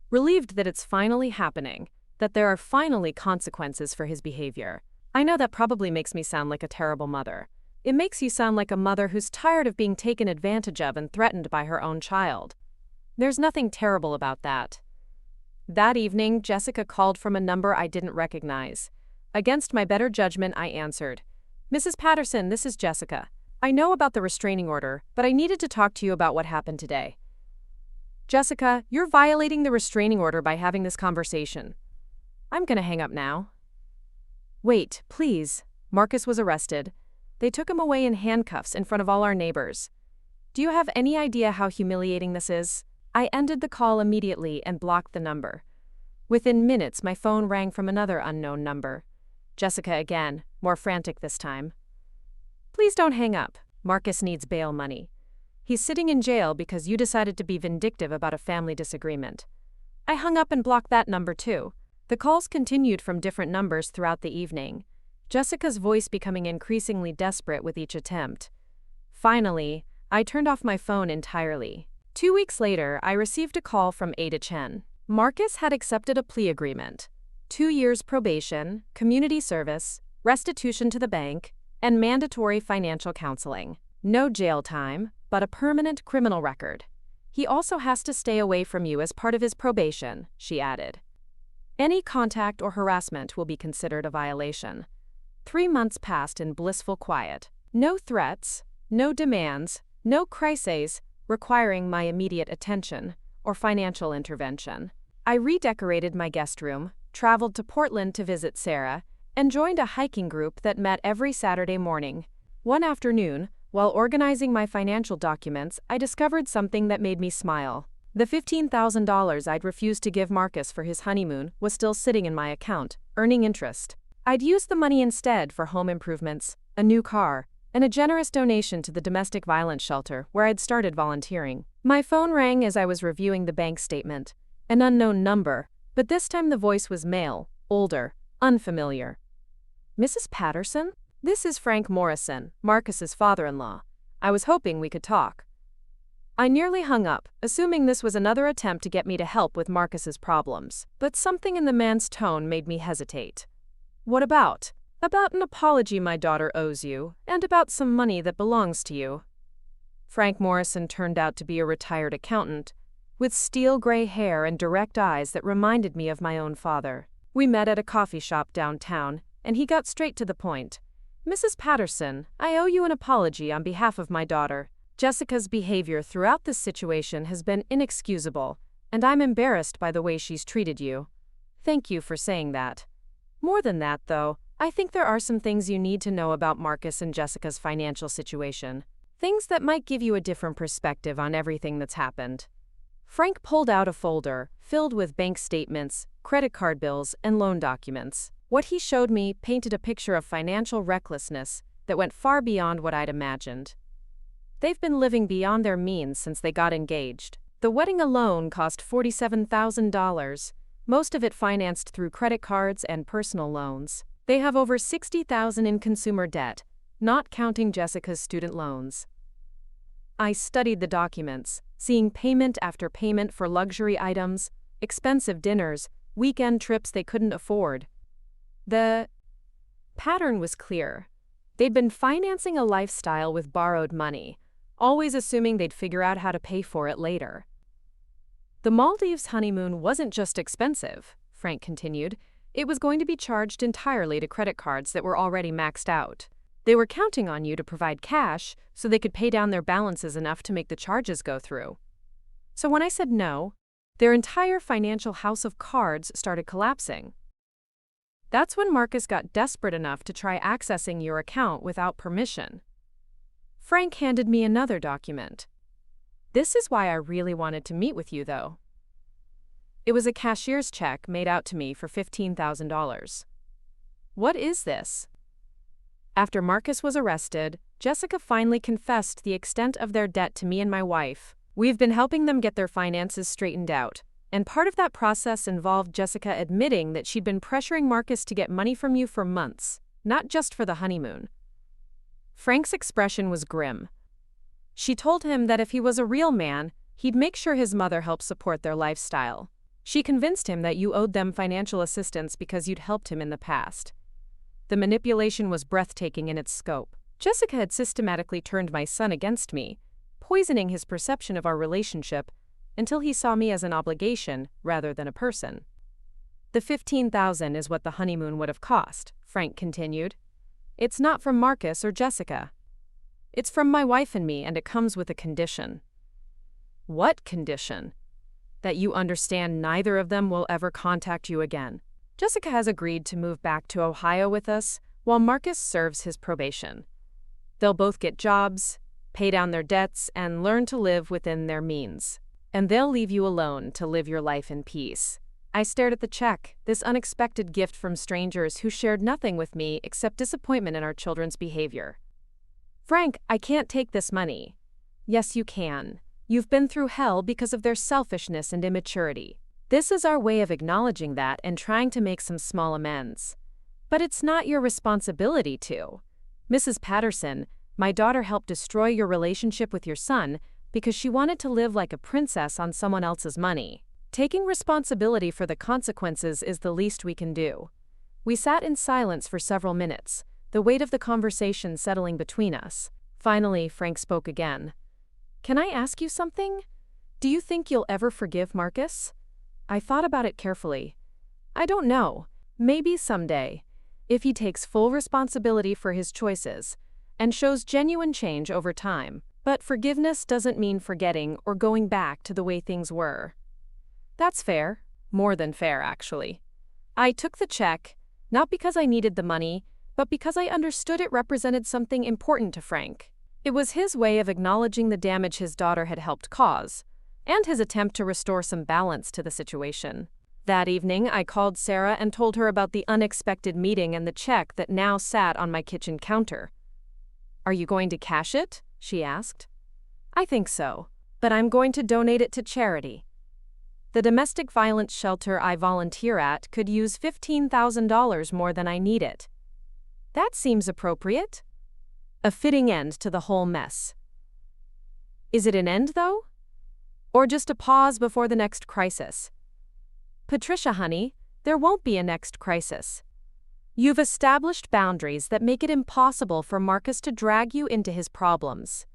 Relieved that it's finally happening, that there are finally consequences for his behavior. I know that probably makes me sound like a terrible mother. It makes you sound like a mother who's tired of being taken advantage of and threatened by her own child. There's nothing terrible about that." That evening, Jessica called from a number I didn't recognize. Against my better judgment, I answered. "Mrs. Patterson, this is Jessica. I know about the restraining order, but I needed to talk to you about what happened today." "Jessica, you're violating the restraining order by having this conversation. I'm gonna hang up now." "Wait, please." Marcus was arrested. They took him away in handcuffs in front of all our neighbors. Do you have any idea how humiliating this is? I ended the call immediately and blocked the number. Within minutes, my phone rang from another unknown number. Jessica again, more frantic this time. "Please don't hang up. Marcus needs bail money. He's sitting in jail because you decided to be vindictive about a family disagreement." I hung up and blocked that number too. The calls continued from different numbers throughout the evening, Jessica's voice becoming increasingly desperate with each attempt. Finally, I turned off my phone entirely. 2 weeks later, I received a call from Ada Chen. Marcus had accepted a plea agreement. 2 years probation, community service, restitution to the bank, and mandatory financial counseling. No jail time, but a permanent criminal record. He also has to stay away from you as part of his probation, she added. Any contact or harassment will be considered a violation. 3 months passed in blissful quiet. No threats, no demands, no crises requiring my immediate attention or financial intervention. I redecorated my guest room, traveled to Portland to visit Sarah, and joined a hiking group that met every Saturday morning. One afternoon, while organizing my financial documents, I discovered something that made me smile. The $15,000 I'd refused to give Marcus for his honeymoon was still sitting in my account, earning interest. I'd used the money instead for home improvements, a new car, and a generous donation to the domestic violence shelter where I'd started volunteering. My phone rang as I was reviewing the bank statement. An unknown number, but this time the voice was male, older, unfamiliar. "Mrs. Patterson? This is Frank Morrison, Marcus's father-in-law. I was hoping we could talk." I nearly hung up, assuming this was another attempt to get me to help with Marcus's problems, but something in the man's tone made me hesitate. "What about?" "About an apology my daughter owes you, and about some money that belongs to you." Frank Morrison turned out to be a retired accountant, with steel gray hair and direct eyes that reminded me of my own father. We met at a coffee shop downtown, and he got straight to the point. "Mrs. Patterson, I owe you an apology on behalf of my daughter. Jessica's behavior throughout this situation has been inexcusable, and I'm embarrassed by the way she's treated you. Thank you for saying that. More than that, though, I think there are some things you need to know about Marcus and Jessica's financial situation. Things that might give you a different perspective on everything that's happened. Frank pulled out a folder filled with bank statements, credit card bills, and loan documents. What he showed me painted a picture of financial recklessness that went far beyond what I'd imagined. They've been living beyond their means since they got engaged. The wedding alone cost $47,000, most of it financed through credit cards and personal loans. They have over $60,000 in consumer debt, not counting Jessica's student loans. I studied the documents, seeing payment after payment for luxury items, expensive dinners, weekend trips they couldn't afford. The pattern was clear. They'd been financing a lifestyle with borrowed money, always assuming they'd figure out how to pay for it later. The Maldives honeymoon wasn't just expensive, Frank continued. It was going to be charged entirely to credit cards that were already maxed out. They were counting on you to provide cash so they could pay down their balances enough to make the charges go through. So when I said no, their entire financial house of cards started collapsing. That's when Marcus got desperate enough to try accessing your account without permission. Frank handed me another document. This is why I really wanted to meet with you, though. It was a cashier's check made out to me for $15,000. What is this? After Marcus was arrested, Jessica finally confessed the extent of their debt to me and my wife. We've been helping them get their finances straightened out, and part of that process involved Jessica admitting that she'd been pressuring Marcus to get money from you for months, not just for the honeymoon. Frank's expression was grim. She told him that if he was a real man, he'd make sure his mother helped support their lifestyle. She convinced him that you owed them financial assistance because you'd helped him in the past. The manipulation was breathtaking in its scope. Jessica had systematically turned my son against me, poisoning his perception of our relationship until he saw me as an obligation rather than a person. The $15,000 is what the honeymoon would have cost, Frank continued. It's not from Marcus or Jessica. It's from my wife and me, and it comes with a condition. What condition? That you understand neither of them will ever contact you again. Jessica has agreed to move back to Ohio with us while Marcus serves his probation. They'll both get jobs, pay down their debts, and learn to live within their means. And they'll leave you alone to live your life in peace. I stared at the check, this unexpected gift from strangers who shared nothing with me except disappointment in our children's behavior. Frank, I can't take this money. Yes, you can. You've been through hell because of their selfishness and immaturity. This is our way of acknowledging that and trying to make some small amends. But it's not your responsibility to. Mrs. Patterson, my daughter helped destroy your relationship with your son because she wanted to live like a princess on someone else's money. Taking responsibility for the consequences is the least we can do. We sat in silence for several minutes, the weight of the conversation settling between us. Finally, Frank spoke again. Can I ask you something? Do you think you'll ever forgive Marcus? I thought about it carefully. I don't know. Maybe someday. If he takes full responsibility for his choices and shows genuine change over time. But forgiveness doesn't mean forgetting or going back to the way things were. That's fair. More than fair, actually. I took the check, not because I needed the money, but because I understood it represented something important to Frank. It was his way of acknowledging the damage his daughter had helped cause, and his attempt to restore some balance to the situation. That evening, I called Sarah and told her about the unexpected meeting and the check that now sat on my kitchen counter. Are you going to cash it? She asked. I think so, but I'm going to donate it to charity. The domestic violence shelter I volunteer at could use $15,000 more than I need it. That seems appropriate. A fitting end to the whole mess. Is it an end, though? Or just a pause before the next crisis? Patricia, honey, there won't be a next crisis. You've established boundaries that make it impossible for Marcus to drag you into his problems.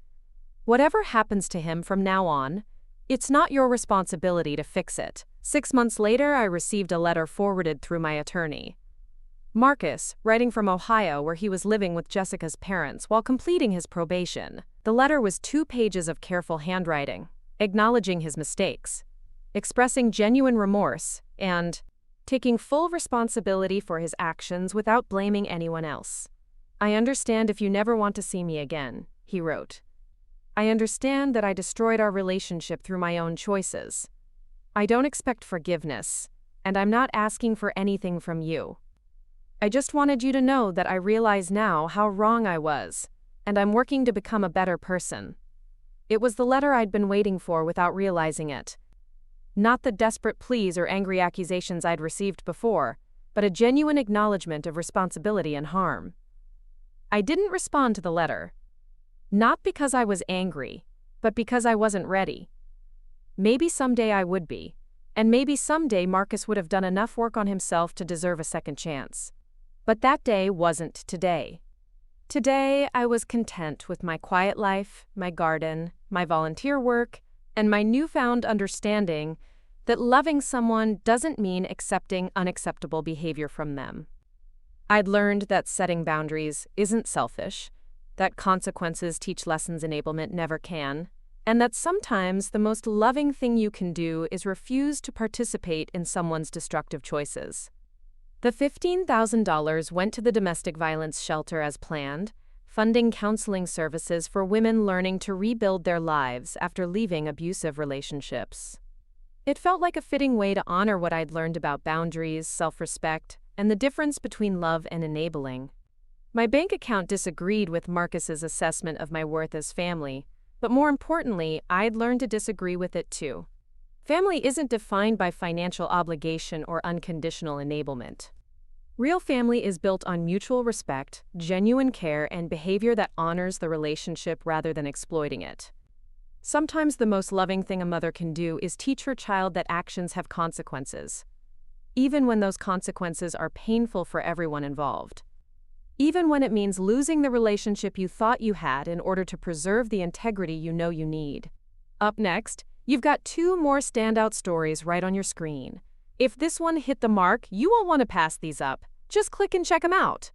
Whatever happens to him from now on, it's not your responsibility to fix it. 6 months later, I received a letter forwarded through my attorney. Marcus, writing from Ohio where he was living with Jessica's parents while completing his probation. The letter was 2 pages of careful handwriting, acknowledging his mistakes, expressing genuine remorse, and taking full responsibility for his actions without blaming anyone else. "I understand if you never want to see me again," he wrote. "I understand that I destroyed our relationship through my own choices. I don't expect forgiveness, and I'm not asking for anything from you. I just wanted you to know that I realize now how wrong I was, and I'm working to become a better person." It was the letter I'd been waiting for without realizing it. Not the desperate pleas or angry accusations I'd received before, but a genuine acknowledgement of responsibility and harm. I didn't respond to the letter. Not because I was angry, but because I wasn't ready. Maybe someday I would be, and maybe someday Marcus would have done enough work on himself to deserve a second chance. But that day wasn't today. Today, I was content with my quiet life, my garden, my volunteer work, and my newfound understanding that loving someone doesn't mean accepting unacceptable behavior from them. I'd learned that setting boundaries isn't selfish, that consequences teach lessons enablement never can, and that sometimes the most loving thing you can do is refuse to participate in someone's destructive choices. The $15,000 went to the domestic violence shelter as planned, funding counseling services for women learning to rebuild their lives after leaving abusive relationships. It felt like a fitting way to honor what I'd learned about boundaries, self-respect, and the difference between love and enabling. My bank account disagreed with Marcus's assessment of my worth as family, but more importantly, I'd learned to disagree with it too. Family isn't defined by financial obligation or unconditional enablement. Real family is built on mutual respect, genuine care, and behavior that honors the relationship rather than exploiting it. Sometimes the most loving thing a mother can do is teach her child that actions have consequences, even when those consequences are painful for everyone involved. Even when it means losing the relationship you thought you had in order to preserve the integrity you know you need. Up next, you've got 2 more standout stories right on your screen. If this one hit the mark, you won't want to pass these up. Just click and check them out.